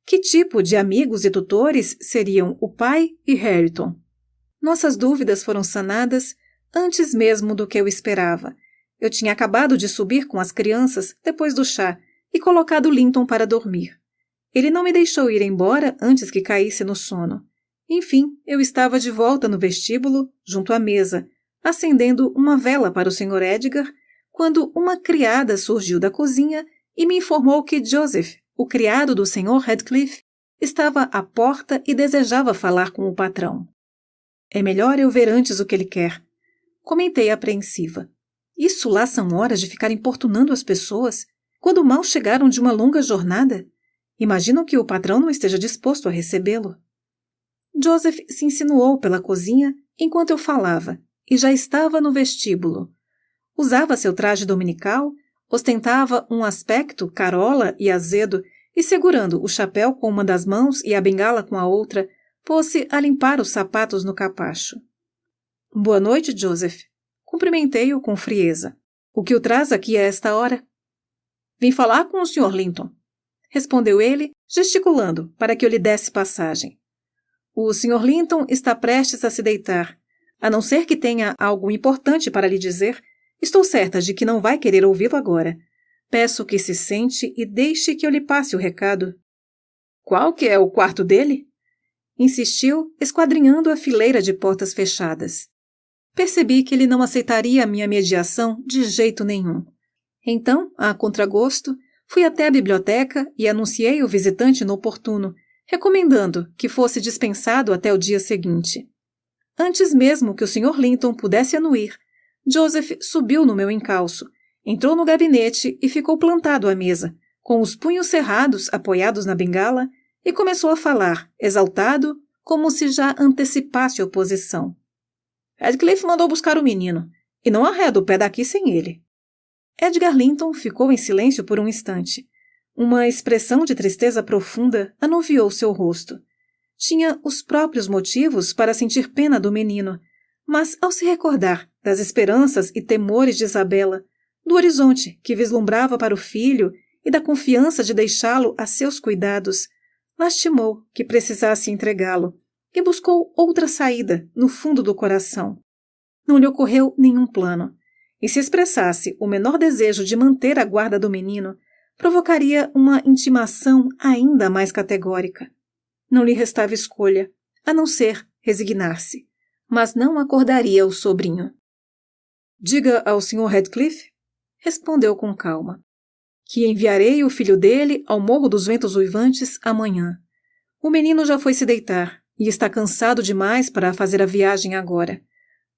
Que tipo de amigos e tutores seriam o pai e Hareton? Nossas dúvidas foram sanadas antes mesmo do que eu esperava. Eu tinha acabado de subir com as crianças depois do chá e colocado Linton para dormir. Ele não me deixou ir embora antes que caísse no sono. Enfim, eu estava de volta no vestíbulo, junto à mesa, acendendo uma vela para o Sr. Edgar, quando uma criada surgiu da cozinha e me informou que Joseph, o criado do Sr. Radcliffe, estava à porta e desejava falar com o patrão. É melhor eu ver antes o que ele quer, comentei apreensiva. Isso lá são horas de ficar importunando as pessoas, quando mal chegaram de uma longa jornada. Imagino que o patrão não esteja disposto a recebê-lo. Joseph se insinuou pela cozinha enquanto eu falava e já estava no vestíbulo. Usava seu traje dominical, ostentava um aspecto carola e azedo e, segurando o chapéu com uma das mãos e a bengala com a outra, pôs-se a limpar os sapatos no capacho. — Boa noite, Joseph. Cumprimentei-o com frieza. — O que o traz aqui a esta hora? — Vim falar com o Sr. Linton, respondeu ele, gesticulando para que eu lhe desse passagem. O Sr. Linton está prestes a se deitar. A não ser que tenha algo importante para lhe dizer, estou certa de que não vai querer ouvi-lo agora. Peço que se sente e deixe que eu lhe passe o recado. — Qual que é o quarto dele? Insistiu, esquadrinhando a fileira de portas fechadas. Percebi que ele não aceitaria a minha mediação de jeito nenhum. Então, a contragosto, fui até a biblioteca e anunciei o visitante inoportuno, recomendando que fosse dispensado até o dia seguinte. Antes mesmo que o Sr. Linton pudesse anuir, Joseph subiu no meu encalço, entrou no gabinete e ficou plantado à mesa, com os punhos cerrados apoiados na bengala, e começou a falar, exaltado, como se já antecipasse oposição. Radcliffe mandou buscar o menino, e não arreda o pé daqui sem ele. Edgar Linton ficou em silêncio por um instante. Uma expressão de tristeza profunda anuviou seu rosto. Tinha os próprios motivos para sentir pena do menino, mas ao se recordar das esperanças e temores de Isabela, do horizonte que vislumbrava para o filho e da confiança de deixá-lo a seus cuidados, lastimou que precisasse entregá-lo e buscou outra saída no fundo do coração. Não lhe ocorreu nenhum plano, e se expressasse o menor desejo de manter a guarda do menino, provocaria uma intimação ainda mais categórica. Não lhe restava escolha, a não ser resignar-se, mas não acordaria o sobrinho. «Diga ao Sr. Radcliffe», respondeu com calma, «que enviarei o filho dele ao Morro dos Ventos Uivantes amanhã. O menino já foi se deitar e está cansado demais para fazer a viagem agora.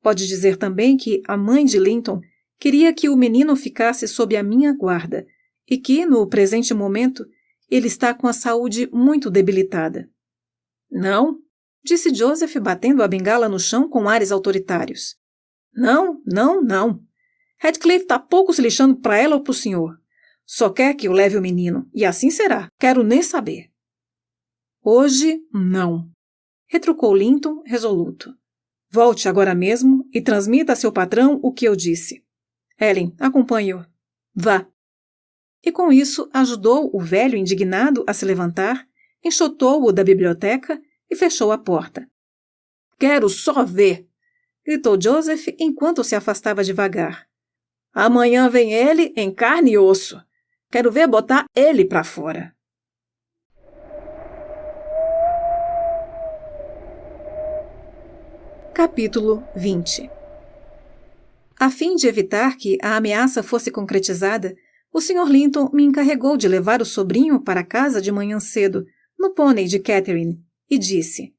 Pode dizer também que a mãe de Linton queria que o menino ficasse sob a minha guarda e que, no presente momento, ele está com a saúde muito debilitada.» «Não», disse Joseph, batendo a bengala no chão com ares autoritários. «Não, não, não. Radcliffe está pouco se lixando para ela ou para o senhor. Só quer que eu leve o menino, e assim será. Quero nem saber.» «Hoje, não», retrucou Linton, resoluto. «Volte agora mesmo e transmita a seu patrão o que eu disse. Ellen, acompanhe-o. Vá.» E com isso ajudou o velho indignado a se levantar, enxotou-o da biblioteca e fechou a porta. «Quero só ver!» gritou Joseph enquanto se afastava devagar. «Amanhã vem ele em carne e osso. Quero ver botar ele para fora.» Capítulo 20. A fim de evitar que a ameaça fosse concretizada, o Sr. Linton me encarregou de levar o sobrinho para casa de manhã cedo, no pônei de Catherine, e disse: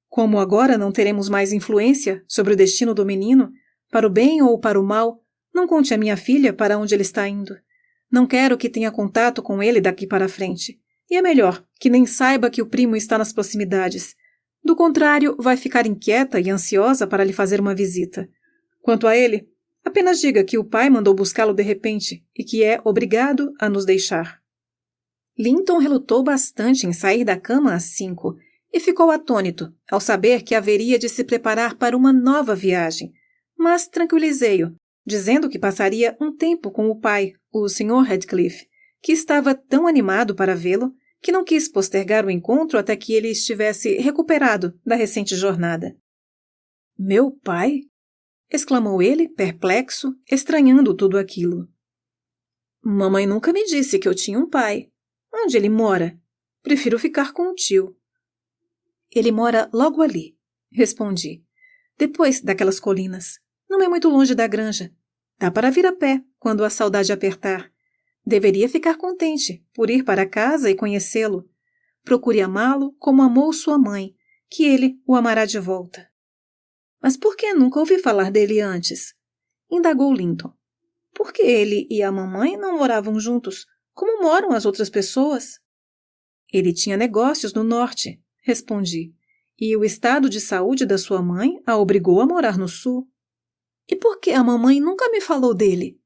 «Como agora não teremos mais influência sobre o destino do menino, para o bem ou para o mal, não conte a minha filha para onde ele está indo. Não quero que tenha contato com ele daqui para frente, e é melhor que nem saiba que o primo está nas proximidades. Do contrário, vai ficar inquieta e ansiosa para lhe fazer uma visita. Quanto a ele, apenas diga que o pai mandou buscá-lo de repente e que é obrigado a nos deixar.» Linton relutou bastante em sair da cama às 5 e ficou atônito ao saber que haveria de se preparar para uma nova viagem, mas tranquilizei-o, dizendo que passaria um tempo com o pai, o Sr. Radcliffe, que estava tão animado para vê-lo que não quis postergar o encontro até que ele estivesse recuperado da recente jornada. «Meu pai?» exclamou ele, perplexo, estranhando tudo aquilo. «Mamãe nunca me disse que eu tinha um pai. Onde ele mora? Prefiro ficar com o tio.» «Ele mora logo ali», respondi. «Depois daquelas colinas. Não é muito longe da granja. Dá para vir a pé, quando a saudade apertar. Deveria ficar contente por ir para casa e conhecê-lo. Procure amá-lo como amou sua mãe, que ele o amará de volta.» «Mas por que nunca ouvi falar dele antes?» indagou Linton. «Porque ele e a mamãe não moravam juntos, como moram as outras pessoas?» «Ele tinha negócios no norte», respondi, «e o estado de saúde da sua mãe a obrigou a morar no sul.» «E por que a mamãe nunca me falou dele?»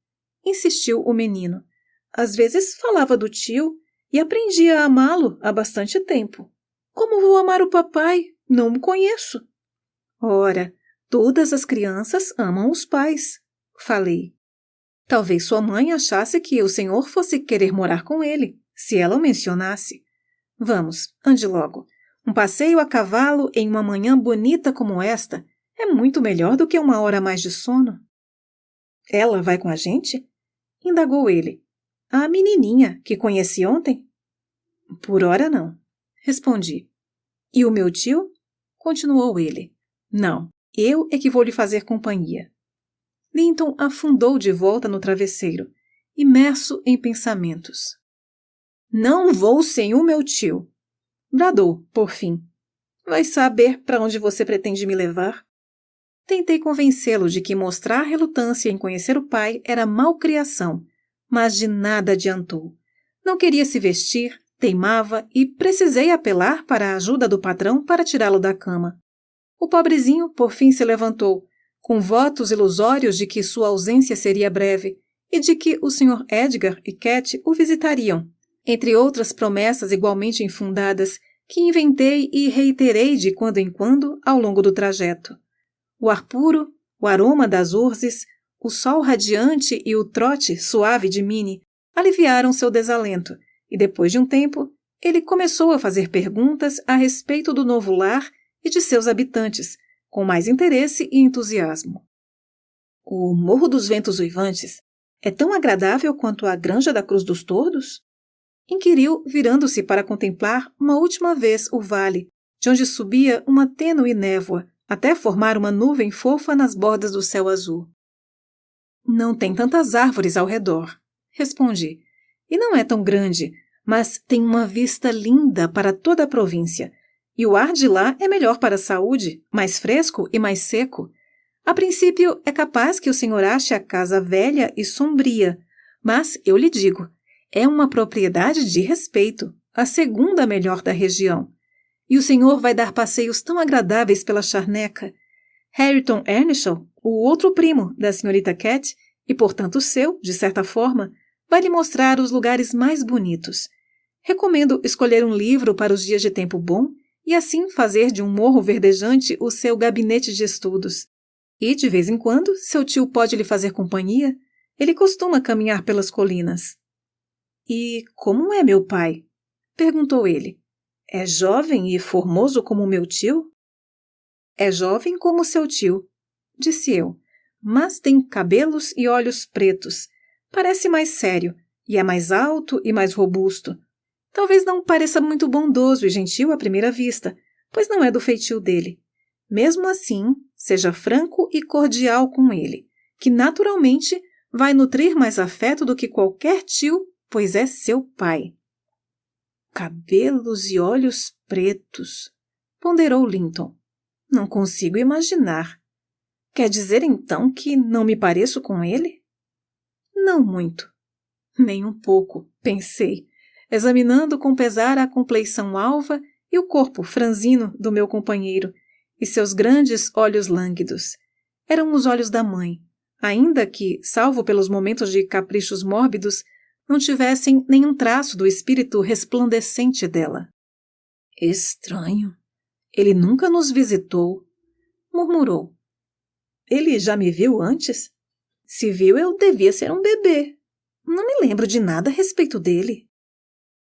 insistiu o menino. «Às vezes falava do tio e aprendi a amá-lo há bastante tempo. Como vou amar o papai? Não o conheço.» «Ora, todas as crianças amam os pais», falei. «Talvez sua mãe achasse que o senhor fosse querer morar com ele, se ela o mencionasse. Vamos, ande logo. Um passeio a cavalo em uma manhã bonita como esta é muito melhor do que uma hora a mais de sono.» «Ela vai com a gente?» indagou ele. «A menininha que conheci ontem?» «Por ora não», respondi. «E o meu tio?» continuou ele. «Não, eu é que vou lhe fazer companhia.» Linton afundou de volta no travesseiro, imerso em pensamentos. «Não vou sem o meu tio!» bradou, por fim. «Vai saber para onde você pretende me levar?» Tentei convencê-lo de que mostrar relutância em conhecer o pai era malcriação, mas de nada adiantou. Não queria se vestir, teimava e precisei apelar para a ajuda do patrão para tirá-lo da cama. O pobrezinho, por fim, se levantou, com votos ilusórios de que sua ausência seria breve e de que o Sr. Edgar e Cat o visitariam, entre outras promessas igualmente infundadas que inventei e reiterei de quando em quando ao longo do trajeto. O ar puro, o aroma das urzes, o sol radiante e o trote suave de Minnie aliviaram seu desalento, e depois de um tempo, ele começou a fazer perguntas a respeito do novo lar e de seus habitantes, com mais interesse e entusiasmo. O Morro dos Ventos Uivantes é tão agradável quanto a Granja da Cruz dos Tordos? Inquiriu, virando-se para contemplar uma última vez o vale, de onde subia uma tênue névoa, até formar uma nuvem fofa nas bordas do céu azul. Não tem tantas árvores ao redor, respondi, e não é tão grande, mas tem uma vista linda para toda a província, e o ar de lá é melhor para a saúde, mais fresco e mais seco. A princípio, é capaz que o senhor ache a casa velha e sombria, mas, eu lhe digo, é uma propriedade de respeito, a segunda melhor da região. E o senhor vai dar passeios tão agradáveis pela charneca. Hareton Earnshaw, o outro primo da senhorita Cat, e portanto seu, de certa forma, vai lhe mostrar os lugares mais bonitos. Recomendo escolher um livro para os dias de tempo bom e assim fazer de um morro verdejante o seu gabinete de estudos. E, de vez em quando, seu tio pode lhe fazer companhia. Ele costuma caminhar pelas colinas. E como é meu pai? Perguntou ele. É jovem e formoso como meu tio? É jovem como seu tio, disse eu, mas tem cabelos e olhos pretos. Parece mais sério, e é mais alto e mais robusto. Talvez não pareça muito bondoso e gentil à primeira vista, pois não é do feitio dele. Mesmo assim, seja franco e cordial com ele, que naturalmente vai nutrir mais afeto do que qualquer tio, pois é seu pai. Cabelos e olhos pretos, ponderou Linton. Não consigo imaginar. Quer dizer então que não me pareço com ele? Não muito. Nem um pouco, pensei, examinando com pesar a compleição alva e o corpo franzino do meu companheiro e seus grandes olhos lânguidos. Eram os olhos da mãe, ainda que, salvo pelos momentos de caprichos mórbidos, não tivessem nenhum traço do espírito resplandecente dela. Estranho. Ele nunca nos visitou, murmurou. Ele já me viu antes? Se viu, eu devia ser um bebê. Não me lembro de nada a respeito dele.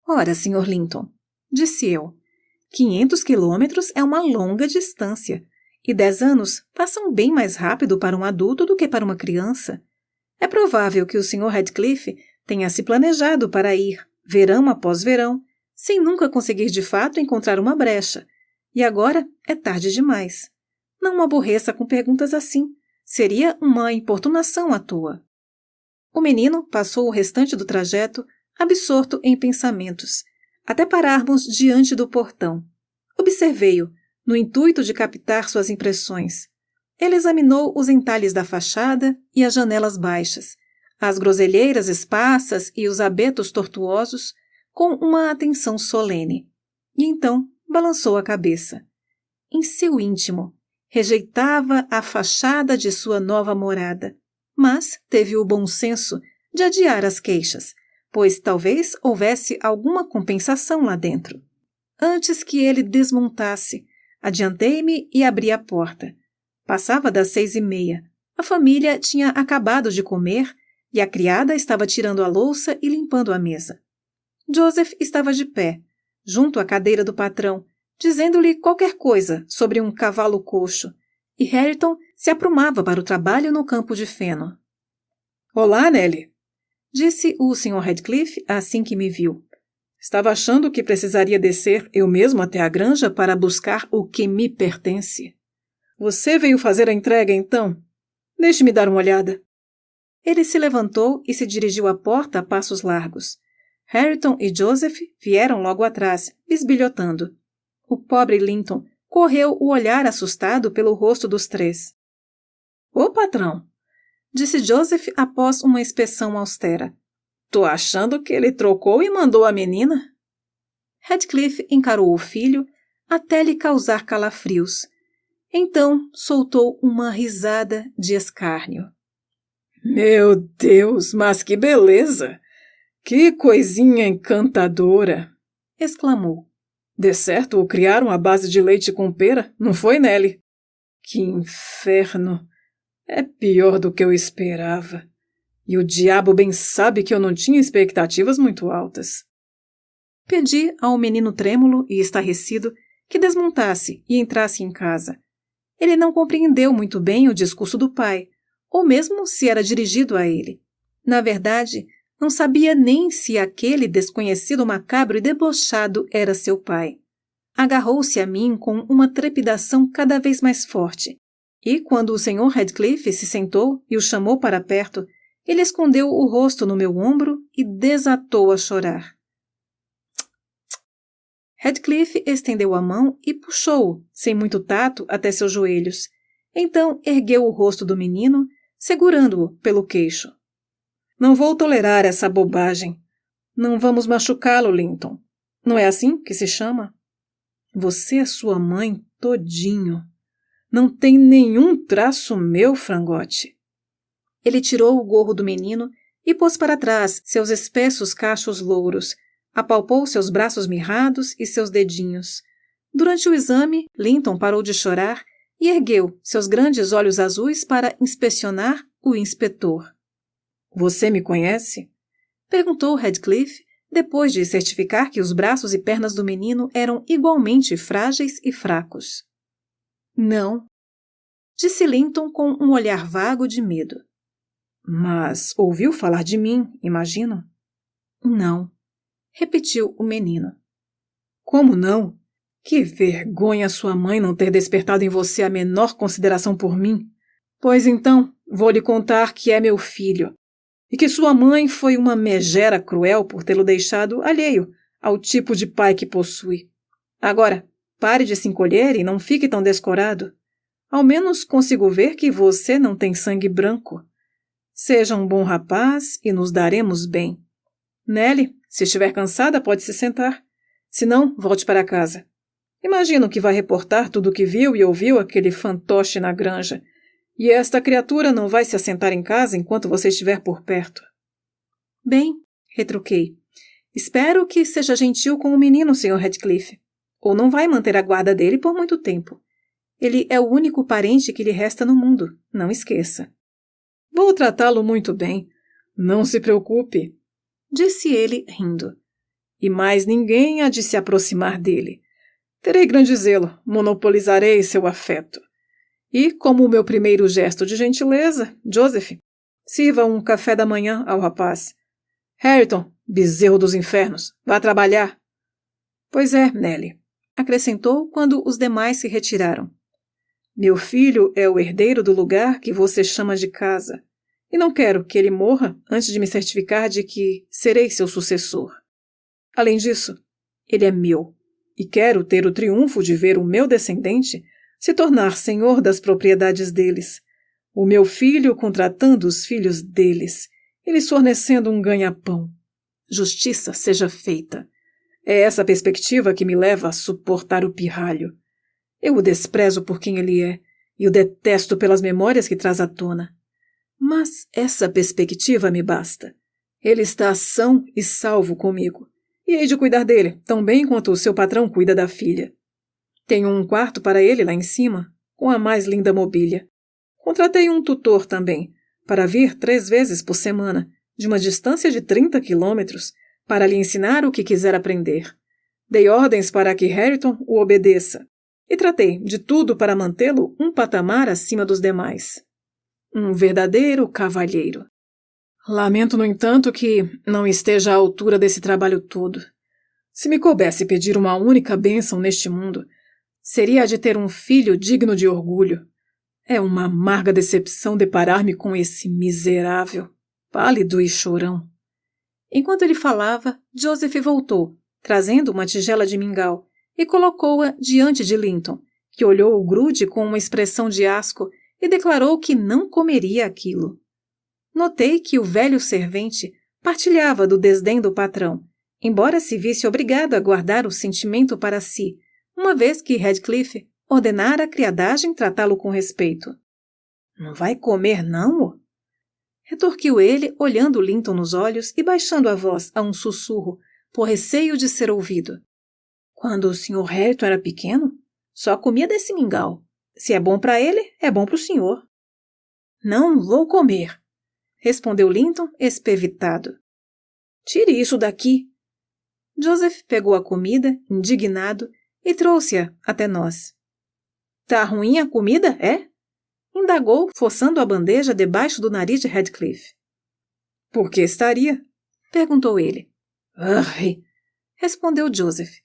Ora, Sr. Linton, disse eu, 500 quilômetros é uma longa distância, e 10 anos passam bem mais rápido para um adulto do que para uma criança. É provável que o Sr. Radcliffe tenha se planejado para ir, verão após verão, sem nunca conseguir de fato encontrar uma brecha. E agora é tarde demais. Não o aborreça com perguntas assim. Seria uma importunação à toa. O menino passou o restante do trajeto absorto em pensamentos, até pararmos diante do portão. Observei-o, no intuito de captar suas impressões. Ele examinou os entalhes da fachada e as janelas baixas, as groselheiras esparsas e os abetos tortuosos, com uma atenção solene. E então balançou a cabeça. Em seu íntimo, rejeitava a fachada de sua nova morada, mas teve o bom senso de adiar as queixas, pois talvez houvesse alguma compensação lá dentro. Antes que ele desmontasse, adiantei-me e abri a porta. Passava das 6:30. A família tinha acabado de comer e a criada estava tirando a louça e limpando a mesa. Joseph estava de pé, junto à cadeira do patrão, dizendo-lhe qualquer coisa sobre um cavalo coxo, e Hareton se aprumava para o trabalho no campo de feno. Olá, Nelly, disse o Sr. Radcliffe assim que me viu. Estava achando que precisaria descer eu mesmo até a granja para buscar o que me pertence. Você veio fazer a entrega, então? Deixe-me dar uma olhada. Ele se levantou e se dirigiu à porta a passos largos. Hareton e Joseph vieram logo atrás, bisbilhotando. O pobre Linton correu o olhar assustado pelo rosto dos três. — Ô, patrão! Disse Joseph após uma inspeção austera. — Tô achando que ele trocou e mandou a menina? Radcliffe encarou o filho até lhe causar calafrios. Então soltou uma risada de escárnio. — Meu Deus, mas que beleza! Que coisinha encantadora! Exclamou. De certo o criaram à base de leite com pera, não foi, Nelly? Que inferno! É pior do que eu esperava. E o diabo bem sabe que eu não tinha expectativas muito altas. Pedi ao menino trêmulo e estarrecido que desmontasse e entrasse em casa. Ele não compreendeu muito bem o discurso do pai, ou mesmo se era dirigido a ele. Na verdade, não sabia nem se aquele desconhecido macabro e debochado era seu pai. Agarrou-se a mim com uma trepidação cada vez mais forte, e quando o Sr. Radcliffe se sentou e o chamou para perto, ele escondeu o rosto no meu ombro e desatou a chorar. Radcliffe estendeu a mão e puxou-o, sem muito tato, até seus joelhos. Então ergueu o rosto do menino, segurando-o pelo queixo. Não vou tolerar essa bobagem. Não vamos machucá-lo, Linton. Não é assim que se chama? Você é sua mãe todinho. Não tem nenhum traço meu, frangote. Ele tirou o gorro do menino e pôs para trás seus espessos cachos louros, apalpou seus braços mirrados e seus dedinhos. Durante o exame, Linton parou de chorar e ergueu seus grandes olhos azuis para inspecionar o inspetor. Você me conhece? Perguntou Radcliffe, depois de certificar que os braços e pernas do menino eram igualmente frágeis e fracos. Não, disse Linton com um olhar vago de medo. Mas ouviu falar de mim, imagino? Não, repetiu o menino. Como não? Que vergonha sua mãe não ter despertado em você a menor consideração por mim. Pois então, vou lhe contar que é meu filho, e que sua mãe foi uma megera cruel por tê-lo deixado alheio ao tipo de pai que possui. Agora, pare de se encolher e não fique tão descorado. Ao menos consigo ver que você não tem sangue branco. Seja um bom rapaz e nos daremos bem. Nelly, se estiver cansada, pode se sentar. Se não, volte para casa. Imagino que vai reportar tudo o que viu e ouviu aquele fantoche na granja. E esta criatura não vai se assentar em casa enquanto você estiver por perto. Bem, retruquei. Espero que seja gentil com o menino, Sr. Radcliffe. Ou não vai manter a guarda dele por muito tempo. Ele é o único parente que lhe resta no mundo, não esqueça. Vou tratá-lo muito bem. Não se preocupe, disse ele, rindo. E mais ninguém há de se aproximar dele. Terei grande zelo, monopolizarei seu afeto. E, como o meu primeiro gesto de gentileza, Joseph, sirva um café da manhã ao rapaz. Hareton, bezerro dos infernos, vá trabalhar. Pois é, Nelly, acrescentou quando os demais se retiraram. Meu filho é o herdeiro do lugar que você chama de casa, e não quero que ele morra antes de me certificar de que serei seu sucessor. Além disso, ele é meu, e quero ter o triunfo de ver o meu descendente se tornar senhor das propriedades deles, o meu filho contratando os filhos deles, e lhes fornecendo um ganha-pão. Justiça seja feita. É essa perspectiva que me leva a suportar o pirralho. Eu o desprezo por quem ele é, e o detesto pelas memórias que traz à tona. Mas essa perspectiva me basta. Ele está são e salvo comigo, e hei de cuidar dele, tão bem quanto o seu patrão cuida da filha. Tenho um quarto para ele lá em cima, com a mais linda mobília. Contratei um tutor também, para vir 3 vezes por semana, de uma distância de 30 quilômetros, para lhe ensinar o que quiser aprender. Dei ordens para que Hareton o obedeça, e tratei de tudo para mantê-lo um patamar acima dos demais. Um verdadeiro cavalheiro. Lamento, no entanto, que não esteja à altura desse trabalho todo. Se me coubesse pedir uma única bênção neste mundo, seria a de ter um filho digno de orgulho. É uma amarga decepção deparar-me com esse miserável, pálido e chorão. Enquanto ele falava, Joseph voltou, trazendo uma tigela de mingau, e colocou-a diante de Linton, que olhou o grude com uma expressão de asco e declarou que não comeria aquilo. Notei que o velho servente partilhava do desdém do patrão, embora se visse obrigado a guardar o sentimento para si, uma vez que Radcliffe ordenara a criadagem tratá-lo com respeito. Não vai comer, não? Retorquiu ele, olhando Linton nos olhos e baixando a voz a um sussurro, por receio de ser ouvido. Quando o Sr. Harrington era pequeno, só comia desse mingau. Se é bom para ele, é bom para o senhor. Não vou comer, respondeu Linton, espevitado. Tire isso daqui. Joseph pegou a comida, indignado, e trouxe-a até nós. Tá ruim a comida, é? Indagou, forçando a bandeja debaixo do nariz de Radcliffe. Por que estaria? Perguntou ele. Ai, respondeu Joseph.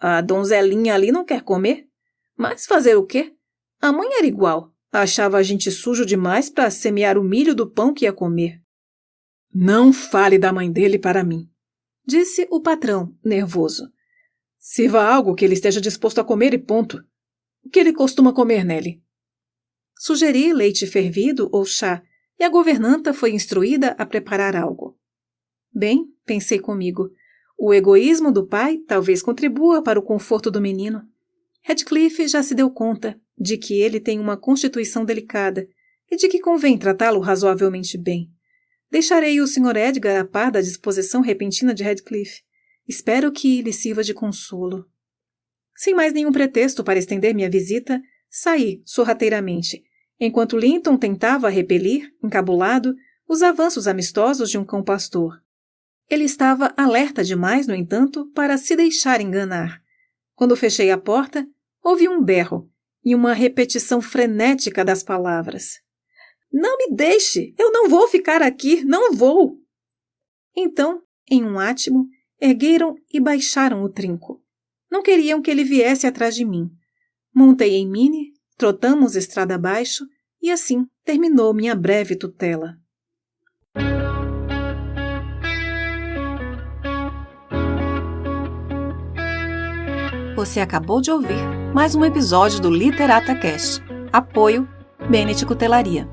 A donzelinha ali não quer comer? Mas fazer o quê? A mãe era igual. Achava a gente sujo demais para semear o milho do pão que ia comer. Não fale da mãe dele para mim, disse o patrão, nervoso. Sirva algo que ele esteja disposto a comer e ponto. O que ele costuma comer, Nelly? Sugeri leite fervido ou chá, e a governanta foi instruída a preparar algo. Bem, pensei comigo, o egoísmo do pai talvez contribua para o conforto do menino. Radcliffe já se deu conta de que ele tem uma constituição delicada e de que convém tratá-lo razoavelmente bem. Deixarei o Sr. Edgar a par da disposição repentina de Radcliffe. Espero que lhe sirva de consolo. Sem mais nenhum pretexto para estender minha visita, saí sorrateiramente, enquanto Linton tentava repelir, encabulado, os avanços amistosos de um cão-pastor. Ele estava alerta demais, no entanto, para se deixar enganar. Quando fechei a porta, ouvi um berro e uma repetição frenética das palavras. Não me deixe! Eu não vou ficar aqui! Não vou! Então, em um átimo, ergueram e baixaram o trinco. Não queriam que ele viesse atrás de mim. Montei em Minnie, trotamos estrada abaixo e assim terminou minha breve tutela. Você acabou de ouvir mais um episódio do Literata Cast. Apoio Bennett Cutelaria.